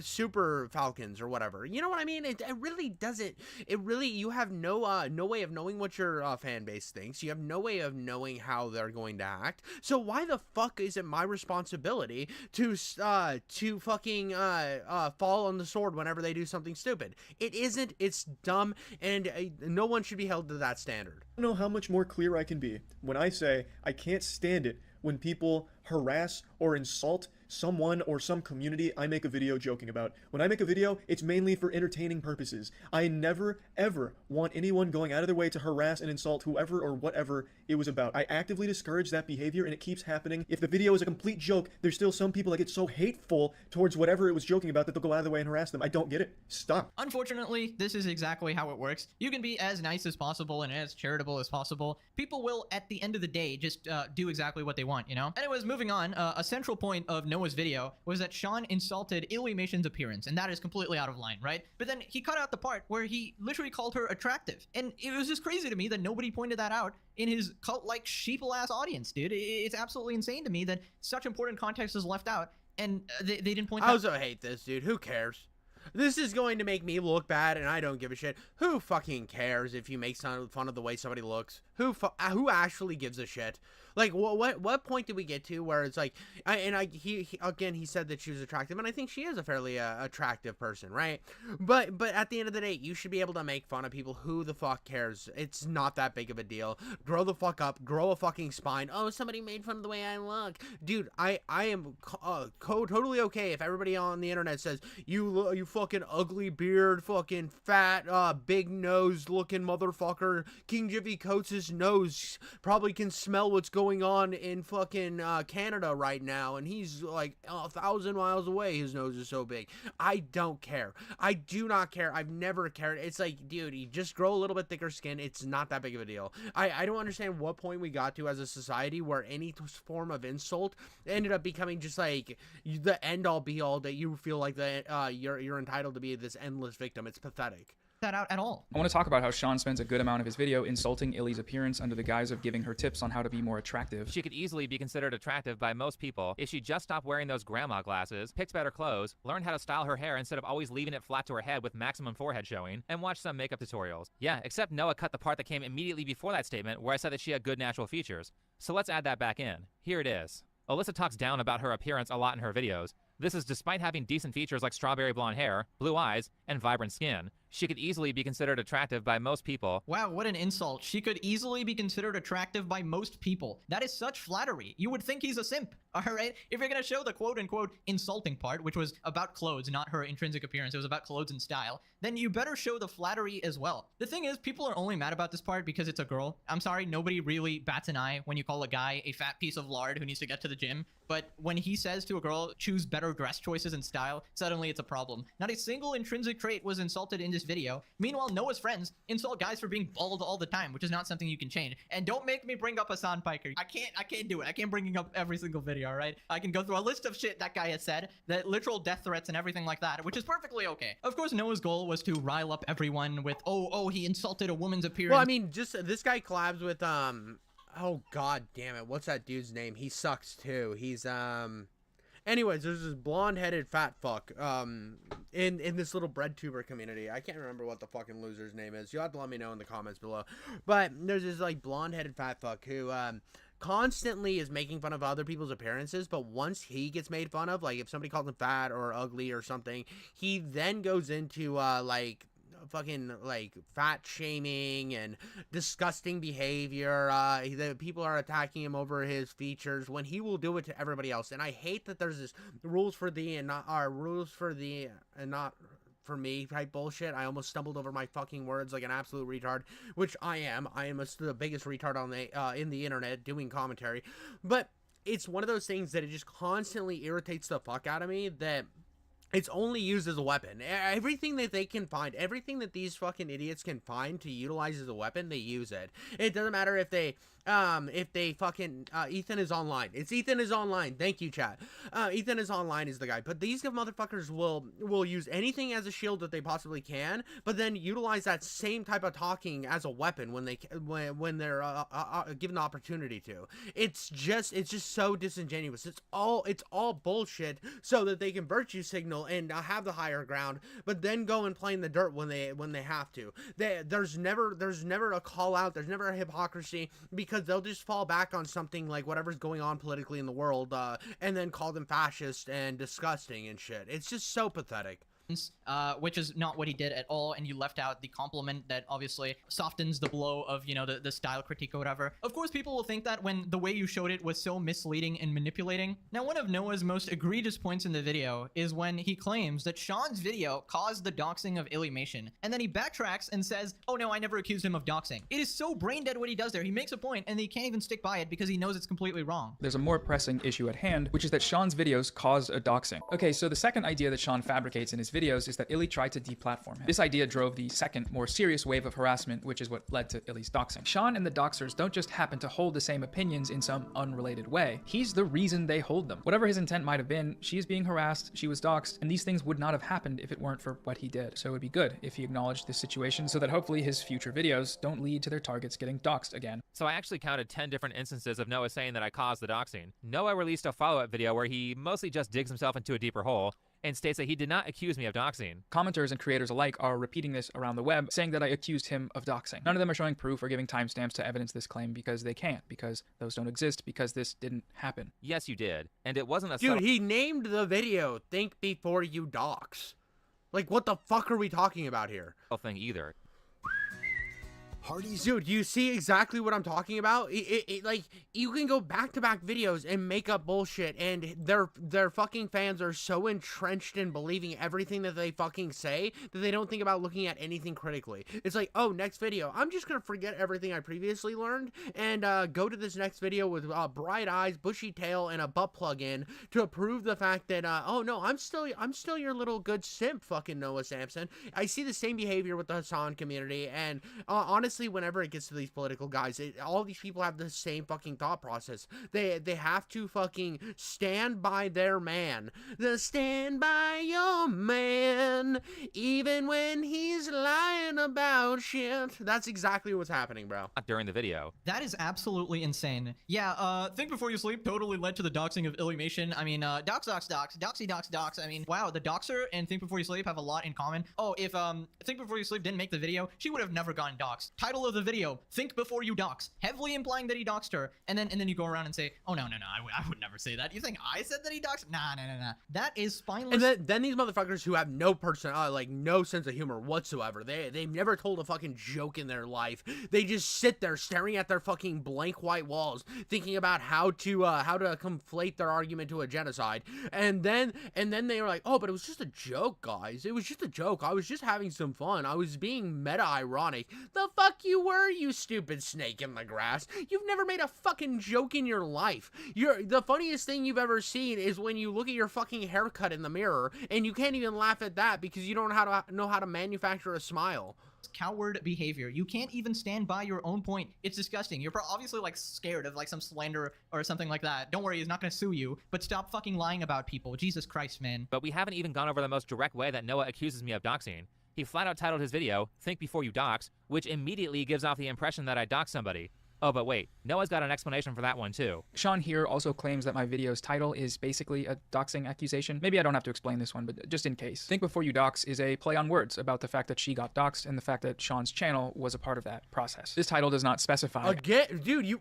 super falcons or whatever. You know what I mean? It really doesn't. It really, you have no way of knowing what your fan base thinks. You have no way of knowing how they're going to act. So why the fuck is it my responsibility to fucking fall on the sword whenever they do something stupid? It isn't. It's dumb, and no one should be held to that standard. I don't know how much more clear I can be when I say I can't stand it when people harass or insult someone or some community I make a video joking about. When I make a video, it's mainly for entertaining purposes. I never, ever want anyone going out of their way to harass and insult whoever or whatever it was about. I actively discourage that behavior, and it keeps happening. If the video is a complete joke, there's still some people that get so hateful towards whatever it was joking about that they'll go out of the way and harass them. I don't get it. Stop. Unfortunately, this is exactly how it works. You can be as nice as possible and as charitable as possible. People will, at the end of the day, just do exactly what they want, you know? Anyways, moving on, a central point of Noah's video was that Sean insulted Illumination's appearance, and that is completely out of line, right? But then he cut out the part where he literally called her attractive. And it was just crazy to me that nobody pointed that out in his cult-like sheeple-ass audience, dude. It's absolutely insane to me that such important context is left out, and they didn't point that out. I also hate this, dude. Who cares? This is going to make me look bad, and I don't give a shit. Who fucking cares if you make fun of the way somebody looks? Who actually gives a shit? Like, what point did we get to where it's like, he said that she was attractive, and I think she is a fairly attractive person, right? But at the end of the day, you should be able to make fun of people. Who the fuck cares? It's not that big of a deal. Grow the fuck up. Grow a fucking spine. Oh, somebody made fun of the way I look, dude. I am totally okay if everybody on the internet says you fucking ugly beard, fucking fat, big nose looking motherfucker. King Jiffy Coates' nose probably can smell what's going on in fucking Canada right now, and he's like 1,000 miles away. His nose is so big. I don't care. I do not care. I've never cared. It's like, dude, you just grow a little bit thicker skin. It's not that big of a deal. I don't understand what point we got to as a society where any form of insult ended up becoming just like the end all be all, that you feel like that you're entitled to be this endless victim. It's pathetic. That out at all. I want to talk about how Sean spends a good amount of his video insulting Illy's appearance under the guise of giving her tips on how to be more attractive. She could easily be considered attractive by most people if she just stopped wearing those grandma glasses, picked better clothes, learned how to style her hair instead of always leaving it flat to her head with maximum forehead showing, and watched some makeup tutorials. Yeah, except Noah cut the part that came immediately before that statement where I said that she had good natural features. So let's add that back in. Here it is. Alyssa talks down about her appearance a lot in her videos. This is despite having decent features like strawberry blonde hair, blue eyes, and vibrant skin. She could easily be considered attractive by most people. Wow, what an insult. She could easily be considered attractive by most people. That is such flattery. You would think he's a simp, all right? If you're going to show the quote-unquote insulting part, which was about clothes, not her intrinsic appearance, it was about clothes and style, then you better show the flattery as well. The thing is, people are only mad about this part because it's a girl. I'm sorry, nobody really bats an eye when you call a guy a fat piece of lard who needs to get to the gym. But when he says to a girl, choose better dress choices and style, suddenly it's a problem. Not a single intrinsic trait was insulted in this video. Meanwhile, Noah's friends insult guys for being bald all the time, which is not something you can change. And don't make me bring up Hassan Piker. I can't do it. I can't bring up every single video, all right? I can go through a list of shit that guy has said, that literal death threats and everything like that, which is perfectly okay. Of course, Noah's goal was to rile up everyone with, oh, he insulted a woman's appearance. Well, I mean, just this guy collabs with, oh god damn it, what's that dude's name? He sucks too. He's anyways, there's this blonde-headed fat fuck in this little bread tuber community. I can't remember what the fucking loser's name is. You'll have to let me know in the comments below. But there's this like blonde-headed fat fuck who constantly is making fun of other people's appearances, but once he gets made fun of, like if somebody calls him fat or ugly or something, he then goes into like fucking like fat shaming and disgusting behavior. The people are attacking him over his features when he will do it to everybody else. And I hate that there's this rules for thee and not rules for thee and not for me type bullshit. I almost stumbled over my fucking words like an absolute retard, which I am. I am the biggest retard on the in the internet doing commentary. But it's one of those things that it just constantly irritates the fuck out of me that it's only used as a weapon. Everything that they can find, everything that these fucking idiots can find to utilize as a weapon, they use it. It doesn't matter if they fucking, Ethan is online. It's Ethan is online. Thank you, chat. Ethan is online is the guy. But these motherfuckers will use anything as a shield that they possibly can, but then utilize that same type of talking as a weapon when they're given the opportunity to. It's just so disingenuous. It's all bullshit so that they can virtue signal and have the higher ground, but then go and play in the dirt when they have to. There's never a call out. There's never a hypocrisy, because they'll just fall back on something like whatever's going on politically in the world, and then call them fascist and disgusting and shit. It's just so pathetic. which is not what he did at all, and you left out the compliment that obviously softens the blow of, you know, the style critique or whatever. Of course, people will think that when the way you showed it was so misleading and manipulating. Now, one of Noah's most egregious points in the video is when he claims that Sean's video caused the doxing of Illymation, and then he backtracks and says, oh no, I never accused him of doxing. It is so brain dead what he does there. He makes a point and he can't even stick by it because he knows it's completely wrong. There's a more pressing issue at hand, which is that Sean's videos caused a doxing. Okay, so the second idea that Sean fabricates in his videos is that Illy tried to deplatform him. This idea drove the second, more serious wave of harassment, which is what led to Illy's doxing. Sean and the doxers don't just happen to hold the same opinions in some unrelated way. He's the reason they hold them. Whatever his intent might have been, she is being harassed, she was doxed, and these things would not have happened if it weren't for what he did. So it would be good if he acknowledged this situation so that hopefully his future videos don't lead to their targets getting doxed again. So I actually counted 10 different instances of Noah saying that I caused the doxing. Noah released a follow-up video where he mostly just digs himself into a deeper hole and states that he did not accuse me of doxing. Commenters and creators alike are repeating this around the web, saying that I accused him of doxing. None of them are showing proof or giving timestamps to evidence this claim because they can't, because those don't exist, because this didn't happen. Yes, you did. And it wasn't a Dude, he named the video Think Before You Dox. Like, what the fuck are we talking about here? thing either. Dude, you see exactly what I'm talking about? Like, you can go back-to-back videos and make up bullshit, and their fucking fans are so entrenched in believing everything that they fucking say that they don't think about looking at anything critically. It's like, oh, next video, I'm just gonna forget everything I previously learned and go to this next video with bright eyes, bushy tail, and a butt plug in to prove the fact that, oh no, I'm still your little good simp, fucking Noah Samsen. I see the same behavior with the Hassan community, and honestly, whenever it gets to these political guys, all these people have the same fucking thought process. They have to fucking stand by their man. Stand by your man, even when he's lying about shit. That's exactly what's happening, bro. During the video. That is absolutely insane. Yeah, Think Before You Sleep totally led to the doxing of Illymation. I mean, dox. I mean, wow, the doxer and Think Before You Sleep have a lot in common. Oh, if Think Before You Sleep didn't make the video, she would have never gotten doxed. Title of the video, Think Before You Dox, heavily implying that he doxed her, and then you go around and say, oh no, I would never say that. You think I said that he doxed? Nah. That is spineless. And then these motherfuckers who have no like no sense of humor whatsoever. They've never told a fucking joke in their life. They just sit there staring at their fucking blank white walls, thinking about how to conflate their argument to a genocide. And then they were like, oh, but it was just a joke, guys. It was just a joke. I was just having some fun. I was being meta-ironic. The fuck you were, you stupid snake in the grass. You've never made a fucking joke in your life. The funniest thing you've ever seen is when you look at your fucking haircut in the mirror and you can't even laugh at that because you don't know how to manufacture a smile. Coward behavior. You can't even stand by your own point. It's disgusting. You're obviously like scared of like some slander or something like that. Don't worry, he's not gonna sue you, but stop fucking lying about people. Jesus Christ, man. But we haven't even gone over the most direct way that Noah accuses me of doxing. He flat out titled his video, Think Before You Dox, which immediately gives off the impression that I doxed somebody. Oh, but wait, Noah's got an explanation for that one too. Sean here also claims that my video's title is basically a doxing accusation. Maybe I don't have to explain this one, but just in case. Think Before You Dox is a play on words about the fact that she got doxed and the fact that Sean's channel was a part of that process. This title does not specify. Again, dude,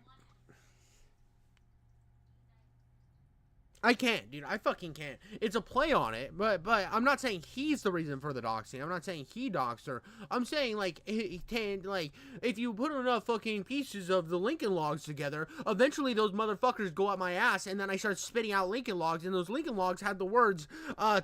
I can't, dude. I fucking can't. It's a play on it, but I'm not saying he's the reason for the doxing. I'm not saying he doxed her. I'm saying, like, if you put enough fucking pieces of the Lincoln Logs together, eventually those motherfuckers go up my ass, and then I start spitting out Lincoln Logs, and those Lincoln Logs had the words,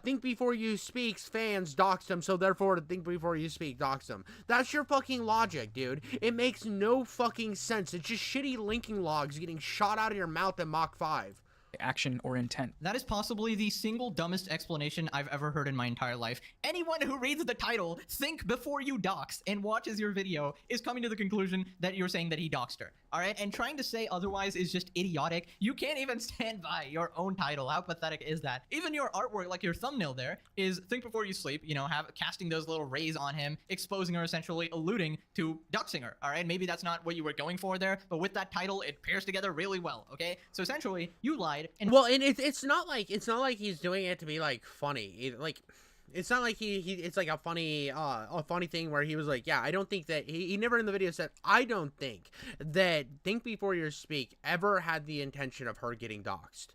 Think Before You Speak's fans doxed him, so therefore Think Before You Speak doxed him. That's your fucking logic, dude. It makes no fucking sense. It's just shitty Lincoln Logs getting shot out of your mouth in Mach 5. Action or intent. That is possibly the single dumbest explanation I've ever heard in my entire life. Anyone who reads the title, Think Before You Dox, and watches your video is coming to the conclusion that you're saying that he doxed her. Alright? And trying to say otherwise is just idiotic. You can't even stand by your own title. How pathetic is that? Even your artwork, like your thumbnail there, is Think Before You Sleep, you know, casting those little rays on him, exposing her, essentially alluding to doxing her. Alright? Maybe that's not what you were going for there, but with that title, it pairs together really well, okay? So essentially, you lied. And it's not like he's doing it to be like funny. It's not like it's like a funny thing where he was like, yeah, I don't think that he never in the video said, I don't think that Think Before You Speak ever had the intention of her getting doxxed.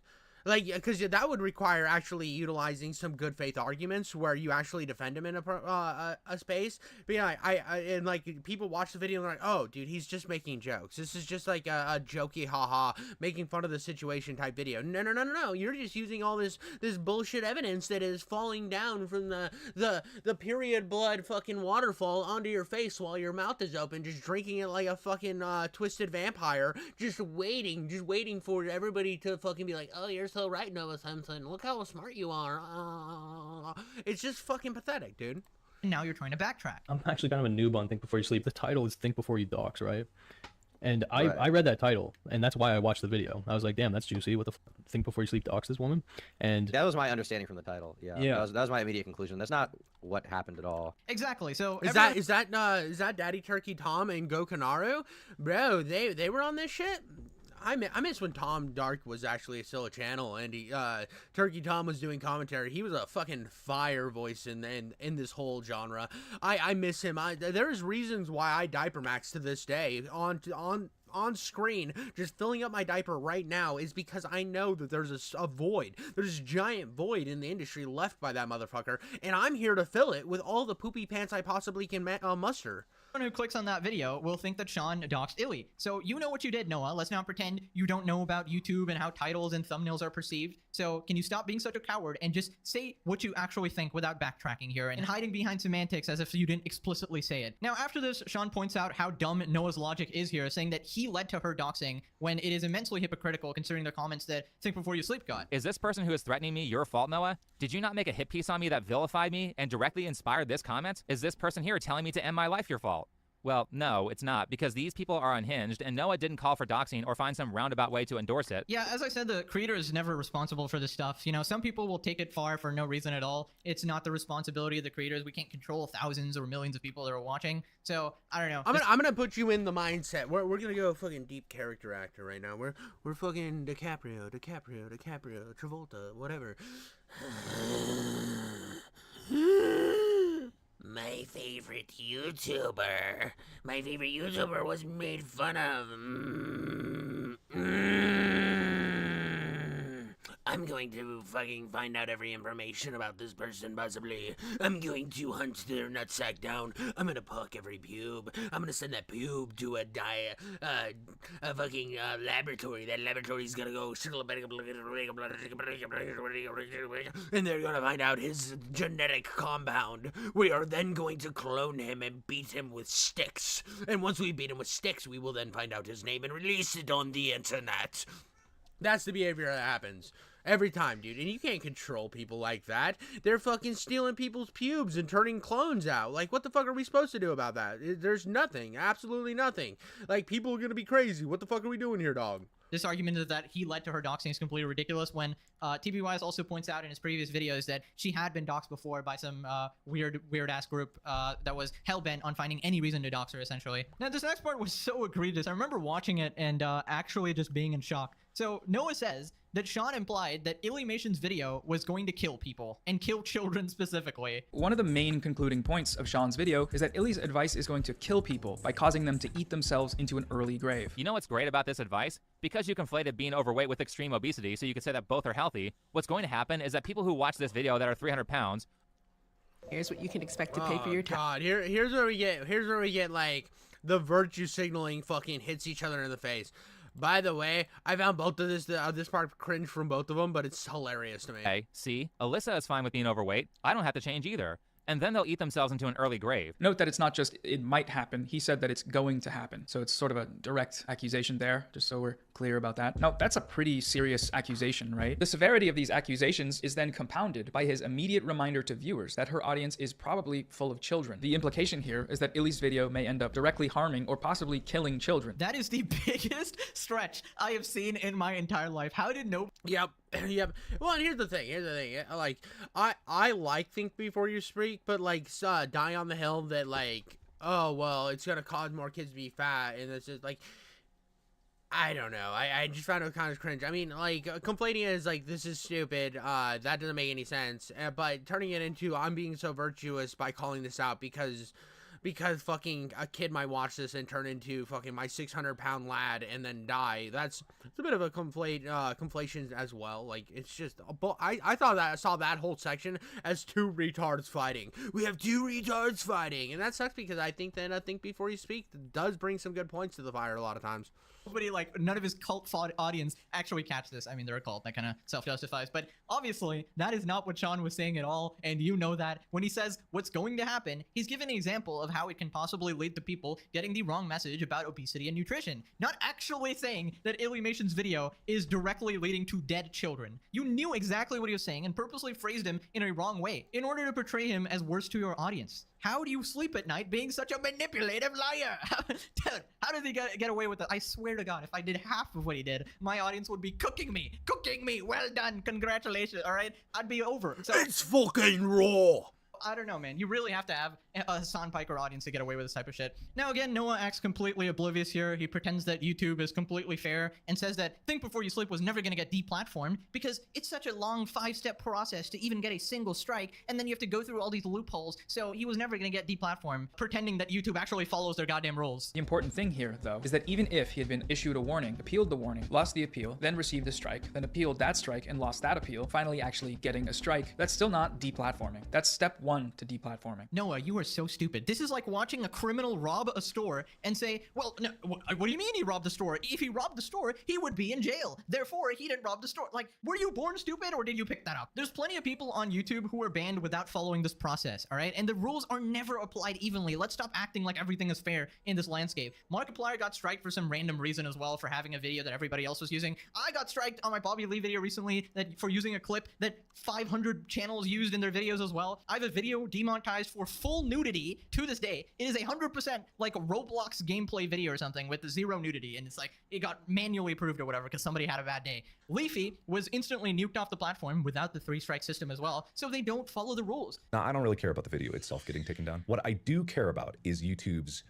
Like, because that would require actually utilizing some good faith arguments where you actually defend him in a space. But yeah, and like people watch the video and they're like, oh, dude, he's just making jokes. This is just like a jokey, haha, making fun of the situation type video. No. You're just using all this bullshit evidence that is falling down from the period blood fucking waterfall onto your face while your mouth is open, just drinking it like a fucking twisted vampire, just waiting for everybody to fucking be like, oh, you're so right, Noah Samsen. Look how smart you are. It's just fucking pathetic, dude. And now you're trying to backtrack. I'm actually kind of a noob on Think Before You Sleep. The title is Think Before You Dox, right? And Right. I read that title, and that's why I watched the video. I was like, damn, that's juicy. What the Think Before You Sleep dox this woman? And That was my understanding from the title. Yeah. Yeah. That was my immediate conclusion. That's not what happened at all. Exactly. So Is that Daddy Turkey Tom and Gokanaru? Bro, they were on this shit? I miss when Tom Dark was actually still a channel and he, Turkey Tom was doing commentary. He was a fucking fire voice in this whole genre. I miss him. There's reasons why I diaper max to this day on screen, just filling up my diaper right now, is because I know that there's a void. There's a giant void in the industry left by that motherfucker, and I'm here to fill it with all the poopy pants I possibly can muster. Anyone who clicks on that video will think that Sean doxed Illy. So you know what you did, Noah. Let's not pretend you don't know about YouTube and how titles and thumbnails are perceived. So can you stop being such a coward and just say what you actually think without backtracking here and hiding behind semantics as if you didn't explicitly say it. Now, after this, Sean points out how dumb Noah's logic is here, saying that he led to her doxing when it is immensely hypocritical considering the comments that Think Before You Sleep got. Is this person who is threatening me your fault, Noah? Did you not make a hit piece on me that vilified me and directly inspired this comment? Is this person here telling me to end my life your fault? Well, no, it's not, because these people are unhinged, and Noah didn't call for doxing or find some roundabout way to endorse it. Yeah, as I said, the creator is never responsible for this stuff. You know, some people will take it far for no reason at all. It's not the responsibility of the creators. We can't control thousands or millions of people that are watching. So, I don't know. I'm gonna put you in the mindset. We're gonna go fucking deep character actor right now. We're fucking DiCaprio, Travolta, whatever. My favorite YouTuber was made fun of. I'm going to fucking find out every information about this person, possibly. I'm going to hunt their nutsack down. I'm gonna puck every pube. I'm gonna send that pube to a fucking laboratory. That laboratory's gonna go and they're gonna find out his genetic compound. We are then going to clone him and beat him with sticks. And once we beat him with sticks, we will then find out his name and release it on the internet. That's the behavior that happens every time, dude. And you can't control people like that. They're fucking stealing people's pubes and turning clones out. Like, what the fuck are we supposed to do about that? There's nothing. Absolutely nothing. Like, people are gonna be crazy. What the fuck are we doing here, dog? This argument is that he led to her doxing is completely ridiculous when TBWise also points out in his previous videos that she had been doxed before by some weird-ass group that was hell-bent on finding any reason to dox her, essentially. Now, this next part was so egregious. I remember watching it and actually just being in shock. So, Noah says that Sean implied that Illumation's video was going to kill people, and kill children specifically. One of the main concluding points of Sean's video is that Illy's advice is going to kill people by causing them to eat themselves into an early grave. You know what's great about this advice? Because you conflated being overweight with extreme obesity, so you could say that both are healthy, what's going to happen is that people who watch this video that are 300 pounds... Here's what you can expect to pay for your time. God, here's where we get like the virtue signaling fucking hits each other in the face. By the way, I found both of this part cringe from both of them, but it's hilarious to me. Hey, see? Alyssa is fine with being overweight. I don't have to change either. And then they'll eat themselves into an early grave. Note that it's not just it might happen. He said that it's going to happen. So it's sort of a direct accusation there, just so we're clear about that. Now, that's a pretty serious accusation, right? The severity of these accusations is then compounded by his immediate reminder to viewers that her audience is probably full of children. The implication here is that Illy's video may end up directly harming or possibly killing children. That is the biggest stretch I have seen in my entire life. How did no... Yep. Well, and here's the thing. Like, I like Think Before You Speak, but like, die on the hill that like, oh well, it's gonna cause more kids to be fat, and it's just like, I don't know. I just found it kind of cringe. I mean, like, complaining is like, this is stupid. That doesn't make any sense. But turning it into I'm being so virtuous by calling this out because because fucking a kid might watch this and turn into fucking my 600-pound lad and then die. It's a bit of a conflation as well. Like, it's just, I thought that I saw that whole section as two retards fighting. We have two retards fighting, and that sucks because I think that Think Before You Speak does bring some good points to the fire a lot of times. Nobody, like, none of his cult audience actually catch this. I mean, they're a cult, that kind of self-justifies, but obviously that is not what Sean was saying at all, and you know that. When he says what's going to happen, he's given an example of how it can possibly lead to people getting the wrong message about obesity and nutrition, not actually saying that Illumination's video is directly leading to dead children. You knew exactly what he was saying and purposely phrased him in a wrong way in order to portray him as worse to your audience. How do you sleep at night being such a manipulative liar? Dude, how does he get away with it? I swear to God, if I did half of what he did, my audience would be cooking me. Well done. Congratulations. All right. I'd be over. So, it's fucking raw. I don't know, man. You really have to have a Hassan Piker audience to get away with this type of shit. Now, again, Noah acts completely oblivious here. He pretends that YouTube is completely fair and says that Think Before You Sleep was never going to get deplatformed because it's such a long 5-step process to even get a single strike, and then you have to go through all these loopholes, so he was never going to get deplatformed, pretending that YouTube actually follows their goddamn rules. The important thing here, though, is that even if he had been issued a warning, appealed the warning, lost the appeal, then received a strike, then appealed that strike and lost that appeal, finally actually getting a strike, that's still not deplatforming. That's step 1 to deplatforming. Noah, you are so stupid. This is like watching a criminal rob a store and say, well, no, what do you mean he robbed the store? If he robbed the store, he would be in jail. Therefore, he didn't rob the store. Like, were you born stupid or did you pick that up? There's plenty of people on YouTube who are banned without following this process, all right? And the rules are never applied evenly. Let's stop acting like everything is fair in this landscape. Markiplier got striked for some random reason as well for having a video that everybody else was using. I got striked on my Bobby Lee video recently for using a clip that 500 channels used in their videos as well. I have a video demonetized for full nudity to this day. It is 100% like a Roblox gameplay video or something with zero nudity, and it's like it got manually approved or whatever because somebody had a bad day. Leafy was instantly nuked off the platform without the 3-strike system as well, so they don't follow the rules. Now, I don't really care about the video itself getting taken down. What I do care about is YouTube's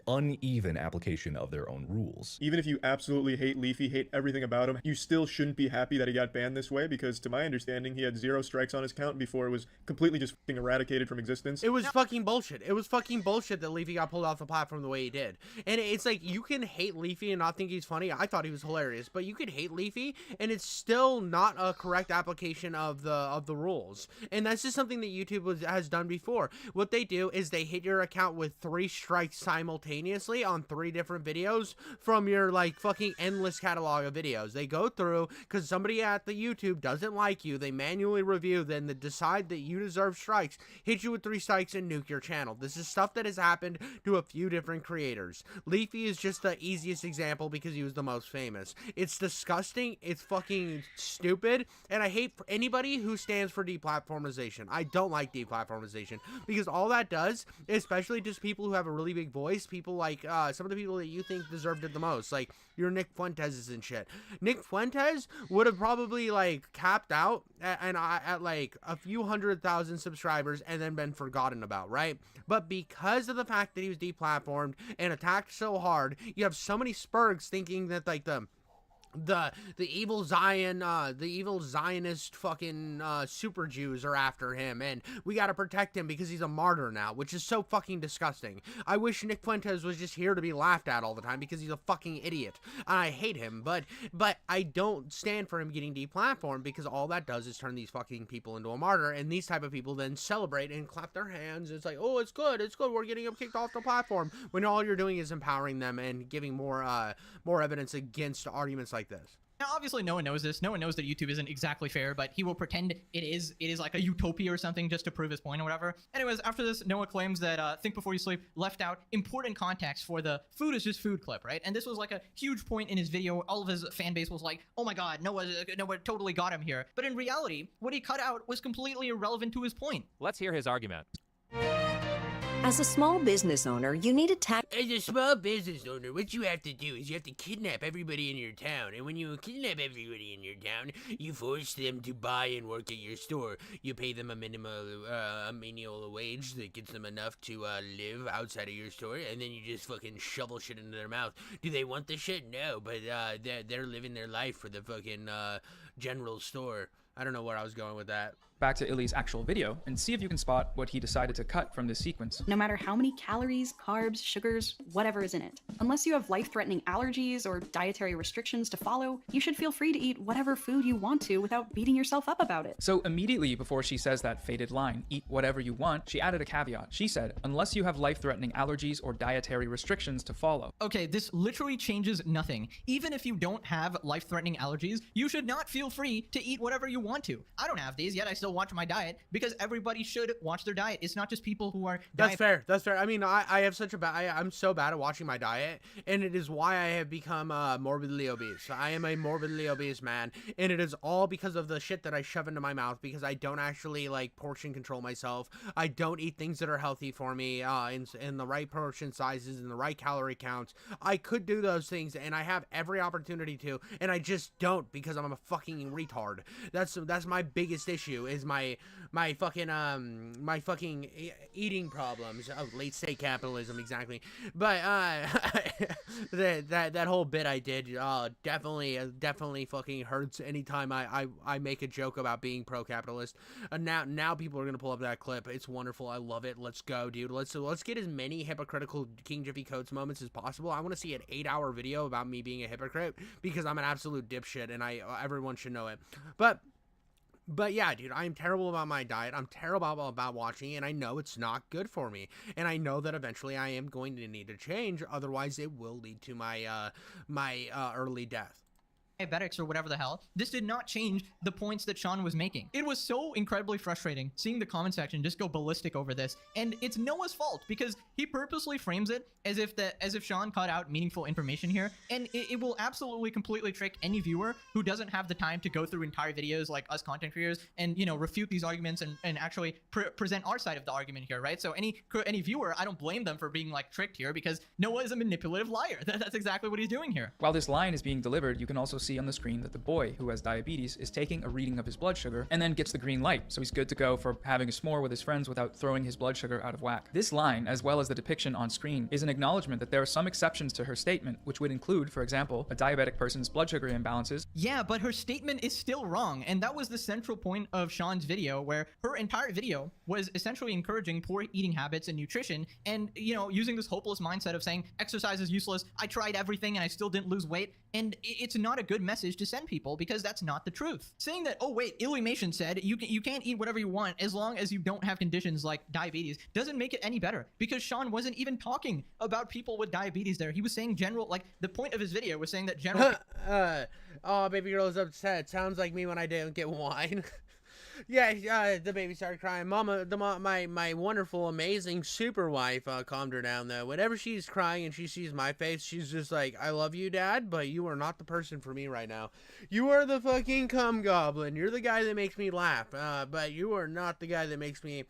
uneven application of their own rules. Even if you absolutely hate Leafy, hate everything about him, you still shouldn't be happy that he got banned this way, because to my understanding, he had 0 strikes on his account before it was completely just fucking eradicated from existence. It was fucking bullshit. It was fucking bullshit that Leafy got pulled off the platform the way he did. And it's like, you can hate Leafy and not think he's funny. I thought he was hilarious, but you could hate Leafy and it's still not a correct application of the rules. And that's just something that YouTube has done before. What they do is they hit your account with 3 strikes simultaneously on 3 different videos from your like fucking endless catalog of videos. They go through because somebody at the YouTube doesn't like you, they manually review, then they decide that you deserve strikes, hit you with 3 strikes and nuke your channel. This is stuff that has happened to a few different creators. Leafy is just the easiest example because he was the most famous. It's disgusting, it's fucking stupid, and I hate anybody who stands for deplatformization. I don't like deplatformization because all that does, especially just people who have a really big voice, people like some of the people that you think deserved it the most, like your Nick Fuentes and shit. Nick Fuentes would have probably like capped out at like a few 100,000 subscribers and then been forgotten about, right? But because of the fact that he was deplatformed and attacked so hard, you have so many spurgs thinking that like the evil Zionist fucking super Jews are after him, and we gotta protect him because he's a martyr now, which is so fucking disgusting. I wish Nick Fuentes was just here to be laughed at all the time because he's a fucking idiot. I hate him, but I don't stand for him getting deplatformed because all that does is turn these fucking people into a martyr, and these type of people then celebrate and clap their hands. It's like, oh, it's good, we're getting him kicked off the platform, when all you're doing is empowering them and giving more evidence against arguments like this. Now, obviously, no one knows this. No one knows that YouTube isn't exactly fair, but he will pretend it is like a utopia or something just to prove his point or whatever. Anyways, after this, Noah claims that Think Before You Sleep left out important context for the food is just food clip, right? And this was like a huge point in his video. All of his fan base was like, oh my god, Noah totally got him here. But in reality, what he cut out was completely irrelevant to his point. Let's hear his argument. As a small business owner, you need a tax. As a small business owner, what you have to do is you have to kidnap everybody in your town. And when you kidnap everybody in your town, you force them to buy and work at your store. You pay them a menial wage that gets them enough to live outside of your store, and then you just fucking shovel shit into their mouth. Do they want the shit? No, but they're living their life for the fucking general store. I don't know where I was going with that. back to Illy's actual video and see if you can spot what he decided to cut from this sequence. No matter how many calories, carbs, sugars, whatever is in it. Unless you have life-threatening allergies or dietary restrictions to follow, you should feel free to eat whatever food you want to without beating yourself up about it. So immediately before she says that fated line, eat whatever you want, she added a caveat. She said, unless you have life-threatening allergies or dietary restrictions to follow. Okay, this literally changes nothing. Even if you don't have life-threatening allergies, you should not feel free to eat whatever you want to. I don't have these, yet I still watch my diet because everybody should watch their diet. It's not just people who are That's fair. That's fair. I mean, I have such a bad, I'm so bad at watching my diet, and it is why I have become morbidly obese. I am a morbidly obese man, and it is all because of the shit that I shove into my mouth, because I don't actually like portion control myself. I don't eat things that are healthy for me in the right portion sizes and the right calorie counts. I could do those things, and I have every opportunity to, and I just don't because I'm a fucking retard. That's my biggest issue, is my fucking eating problems. Oh, late state capitalism, exactly. But that whole bit I did definitely fucking hurts anytime I make a joke about being pro-capitalist. Now people are gonna pull up that clip. It's wonderful. I love it. Let's go, dude. Let's get as many hypocritical King Jiffy Coates moments as possible. I want to see an 8-hour video about me being a hypocrite because I'm an absolute dipshit, and everyone should know it. But yeah, dude, I'm terrible about my diet. I'm terrible about watching, and I know it's not good for me. And I know that eventually I am going to need to change. Otherwise, it will lead to my early death. Diabetics or whatever the hell. This did not change the points that Sean was making. It was so incredibly frustrating seeing the comment section just go ballistic over this, and it's Noah's fault because he purposely frames it as if Sean cut out meaningful information here, and it will absolutely completely trick any viewer who doesn't have the time to go through entire videos like us content creators and, you know, refute these arguments and actually present our side of the argument here, right? So any viewer, I don't blame them for being like tricked here because Noah is a manipulative liar. That's exactly what he's doing here. While this line is being delivered, you can also see on the screen that the boy who has diabetes is taking a reading of his blood sugar and then gets the green light, so he's good to go for having a s'more with his friends without throwing his blood sugar out of whack. This line, as well as the depiction on screen, is an acknowledgement that there are some exceptions to her statement, which would include, for example, a diabetic person's blood sugar imbalances. Yeah, but her statement is still wrong, and that was the central point of Sean's video, where her entire video was essentially encouraging poor eating habits and nutrition, and, you know, using this hopeless mindset of saying exercise is useless, I tried everything and I still didn't lose weight, and it's not a good message to send people because that's not the truth. Saying that, oh wait, Illymation said you can't eat whatever you want as long as you don't have conditions like diabetes doesn't make it any better, because Sean wasn't even talking about people with diabetes there. He was saying general, like the point of his video was saying that general oh, baby girl is upset. Sounds like me when I didn't get wine. Yeah, the baby started crying. My wonderful, amazing super wife calmed her down, though. Whenever she's crying and she sees my face, she's just like, I love you, Dad, but you are not the person for me right now. You are the fucking cum goblin. You're the guy that makes me laugh, but you are not the guy that makes me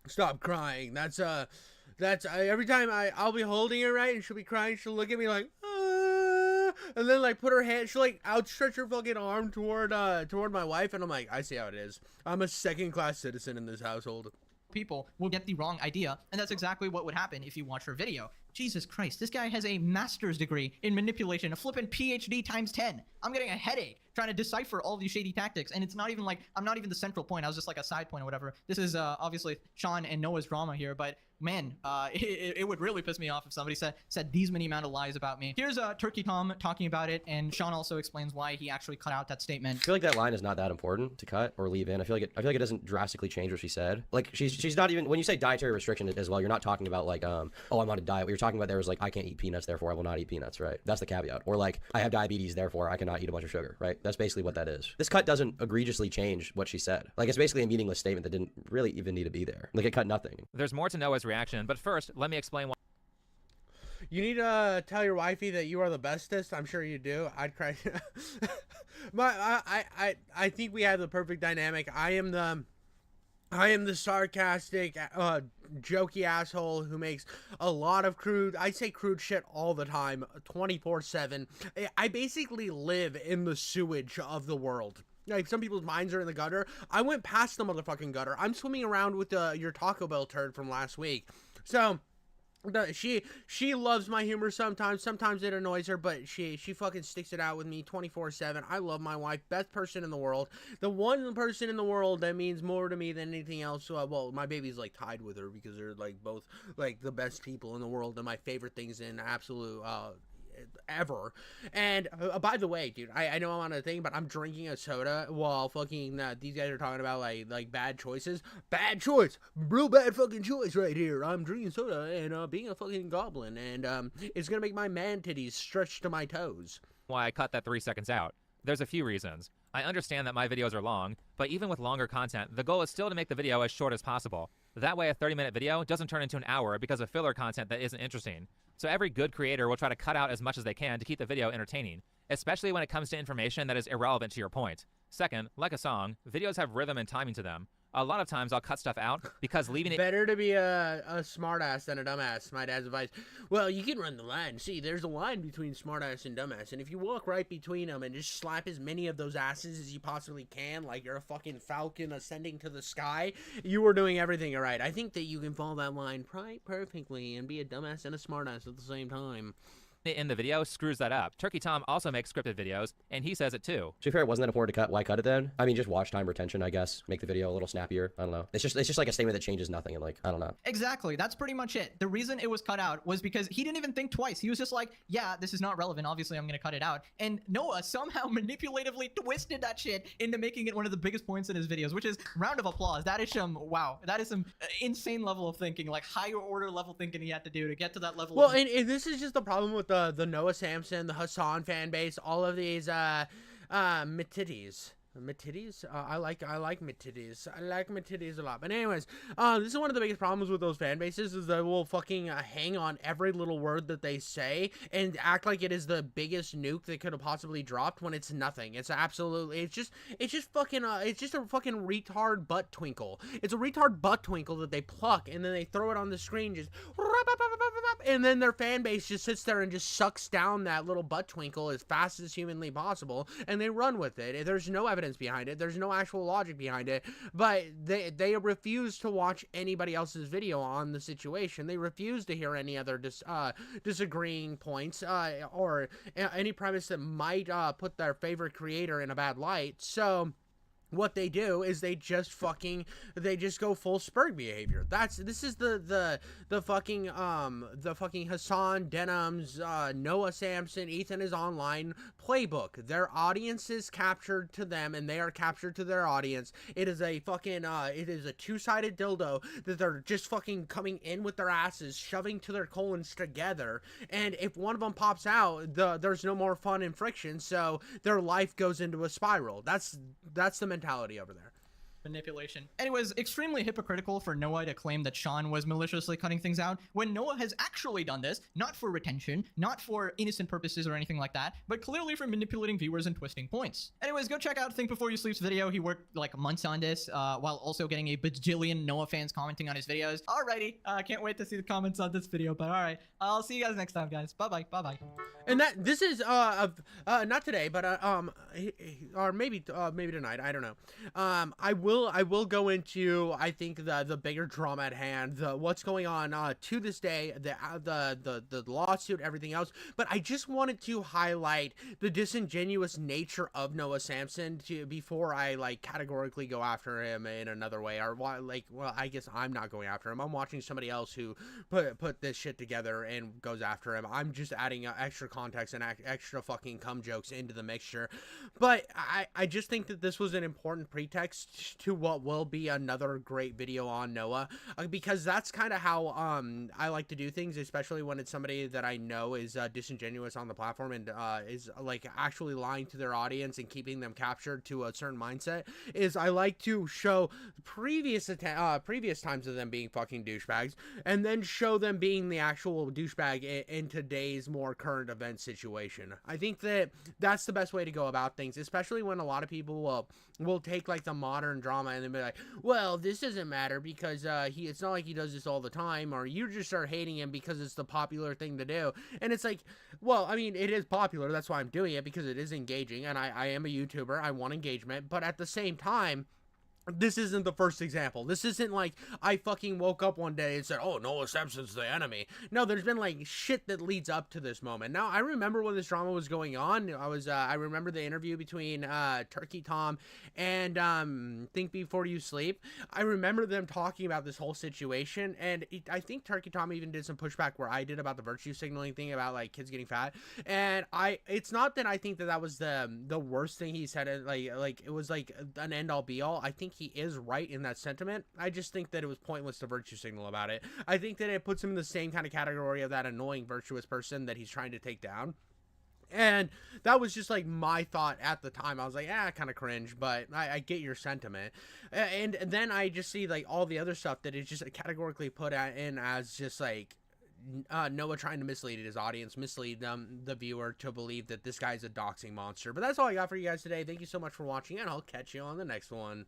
stop crying. That's every time I'll be holding her, right, and she'll be crying, she'll look at me like, and then like put her hand, she'll like outstretch her fucking arm toward my wife, and I'm like, I see how it is. I'm a second-class citizen in this household. People will get the wrong idea, and that's exactly what would happen if you watch her video. Jesus Christ, this guy has a master's degree in manipulation, a flippin' PhD times 10. I'm getting a headache trying to decipher all these shady tactics, and it's not even like, I'm not even the central point. I was just like a side point or whatever. This is obviously Sean and Noah's drama here, but man, it would really piss me off if somebody said these many amount of lies about me. Here's Turkey Tom talking about it, and Sean also explains why he actually cut out that statement. I feel like that line is not that important to cut or leave in. I feel like it doesn't drastically change what she said. Like she's not even, when you say dietary restriction as well, you're not talking about like oh, I'm on a diet. What you're talking about there is like, I can't eat peanuts, therefore I will not eat peanuts, right? That's the caveat. Or like, I have diabetes, therefore I cannot eat a bunch of sugar, right? That's basically what that is. This cut doesn't egregiously change what she said. Like, it's basically a meaningless statement that didn't really even need to be there. Like, it cut nothing. There's more to Noah's reaction, but first, let me explain why. You need to tell your wifey that you are the bestest. I'm sure you do. I'd cry. I think we have the perfect dynamic. I am the sarcastic, jokey asshole who makes a lot of crude shit all the time, 24/7. I basically live in the sewage of the world. Like, some people's minds are in the gutter. I went past the motherfucking gutter. I'm swimming around with your Taco Bell turd from last week. So She loves my humor sometimes. Sometimes it annoys her, but she fucking sticks it out with me 24/7. I love my wife, best person in the world, the one person in the world that means more to me than anything else. Well, my baby's like tied with her because they're like both like the best people in the world and my favorite things in absolute ever. And by the way, dude, I know I'm on a thing, but I'm drinking a soda while fucking these guys are talking about like bad choices. Bad choice, real bad fucking choice right here. I'm drinking soda and being a fucking goblin, and it's gonna make my man titties stretch to my toes. Why I cut that 3 seconds out. There's a few reasons. I understand that my videos are long, but even with longer content, the goal is still to make the video as short as possible. That way a 30-minute video doesn't turn into an hour because of filler content that isn't interesting. So every good creator will try to cut out as much as they can to keep the video entertaining, especially when it comes to information that is irrelevant to your point. Second, like a song, videos have rhythm and timing to them. A lot of times I'll cut stuff out because leaving it— Better to be a smartass than a dumbass, my dad's advice. Well, you can run the line. See, there's a line between smartass and dumbass, and if you walk right between them and just slap as many of those asses as you possibly can, like you're a fucking falcon ascending to the sky, you are doing everything right. I think that you can follow that line quite perfectly and be a dumbass and a smartass at the same time. in the video screws that up. Turkey Tom also makes scripted videos, and he says it too. To be fair, it wasn't that important to cut. Why cut it then? I mean, just watch time retention, I guess. Make the video a little snappier. I don't know. It's just like a statement that changes nothing, and like, I don't know. Exactly. That's pretty much it. The reason it was cut out was because he didn't even think twice. He was just like, yeah, this is not relevant. Obviously, I'm going to cut it out. And Noah somehow manipulatively twisted that shit into making it one of the biggest points in his videos, which is round of applause. That is some, wow, that is some insane level of thinking, like higher order level thinking he had to do to get to that level. Well, and this is just the problem with the Noah Samsen, the Hassan fan base, all of these Mititties. Mititties? I like Mititties. I like Mititties a lot. But anyways, this is one of the biggest problems with those fan bases is they will fucking hang on every little word that they say and act like it is the biggest nuke they could have possibly dropped when it's nothing. It's absolutely, it's just fucking, it's just a fucking retard butt twinkle. It's a retard butt twinkle that they pluck and then they throw it on the screen just, and then their fan base just sits there and just sucks down that little butt twinkle as fast as humanly possible and they run with it. There's no evidence behind it. There's no actual logic behind it, but they refuse to watch anybody else's video on the situation. They refuse to hear any other disagreeing points or any premise that might put their favorite creator in a bad light. So what they do is they just go full Spurg behavior. This is the fucking Hassan Denham's Noah Samsen, Ethan is online playbook. Their audience is captured to them and they are captured to their audience. It is a fucking it is a two-sided dildo that they're just fucking coming in with their asses, shoving to their colons together, and if one of them pops out, there's no more fun and friction, so their life goes into a spiral. That's the mentality over there. Manipulation. Anyways, extremely hypocritical for Noah to claim that Sean was maliciously cutting things out when Noah has actually done this, not for retention, not for innocent purposes or anything like that, but clearly for manipulating viewers and twisting points. Anyways, go check out Think Before You Sleep's video. He worked like months on this while also getting a bajillion Noah fans commenting on his videos. Alrighty, can't wait to see the comments on this video, but alright, I'll see you guys next time, guys. Bye-bye, bye-bye. And this is not today, but or maybe tonight, I don't know. I will go into, I think, the bigger drama at hand, what's going on to this day, the lawsuit, everything else. But I just wanted to highlight the disingenuous nature of Noah Samsen before I like categorically go after him in another way, or like, well, I guess I'm not going after him. I'm watching somebody else who put this shit together and goes after him. I'm just adding extra context and extra fucking cum jokes into the mixture. But I just think that this was an important pretext to what will be another great video on Noah, because that's kind of how I like to do things, especially when it's somebody that I know is disingenuous on the platform and is like actually lying to their audience and keeping them captured to a certain mindset. Is I like to show previous times of them being fucking douchebags and then show them being the actual douchebag in today's more current event situation. I think that that's the best way to go about things, especially when a lot of people will take like the modern drama and then be like, well, this doesn't matter because it's not like he does this all the time, or you just start hating him because it's the popular thing to do. And it's like, well, I mean, it is popular, that's why I'm doing it, because it is engaging, and I am a YouTuber, I want engagement, but at the same time, this isn't the first example. This isn't like I fucking woke up one day and said, oh, Noah Samsen's the enemy. No, there's been like shit that leads up to this moment. Now, I remember when this drama was going on. I remember the interview between Turkey Tom and Think Before You Sleep. I remember them talking about this whole situation, and I think Turkey Tom even did some pushback where I did about the virtue signaling thing about like kids getting fat. And it's not that I think that was the worst thing he said. Like it was like an end all be all. I think he is right in that sentiment. I just think that it was pointless to virtue signal about it. I think that it puts him in the same kind of category of that annoying virtuous person that he's trying to take down. And that was just like my thought at the time. I was like, kind of cringe, but I get your sentiment. And then I just see like all the other stuff that is just categorically put in as just like Noah trying to mislead his audience, mislead the viewer to believe that this guy's a doxing monster. But that's all I got for you guys today. Thank you so much for watching, and I'll catch you on the next one.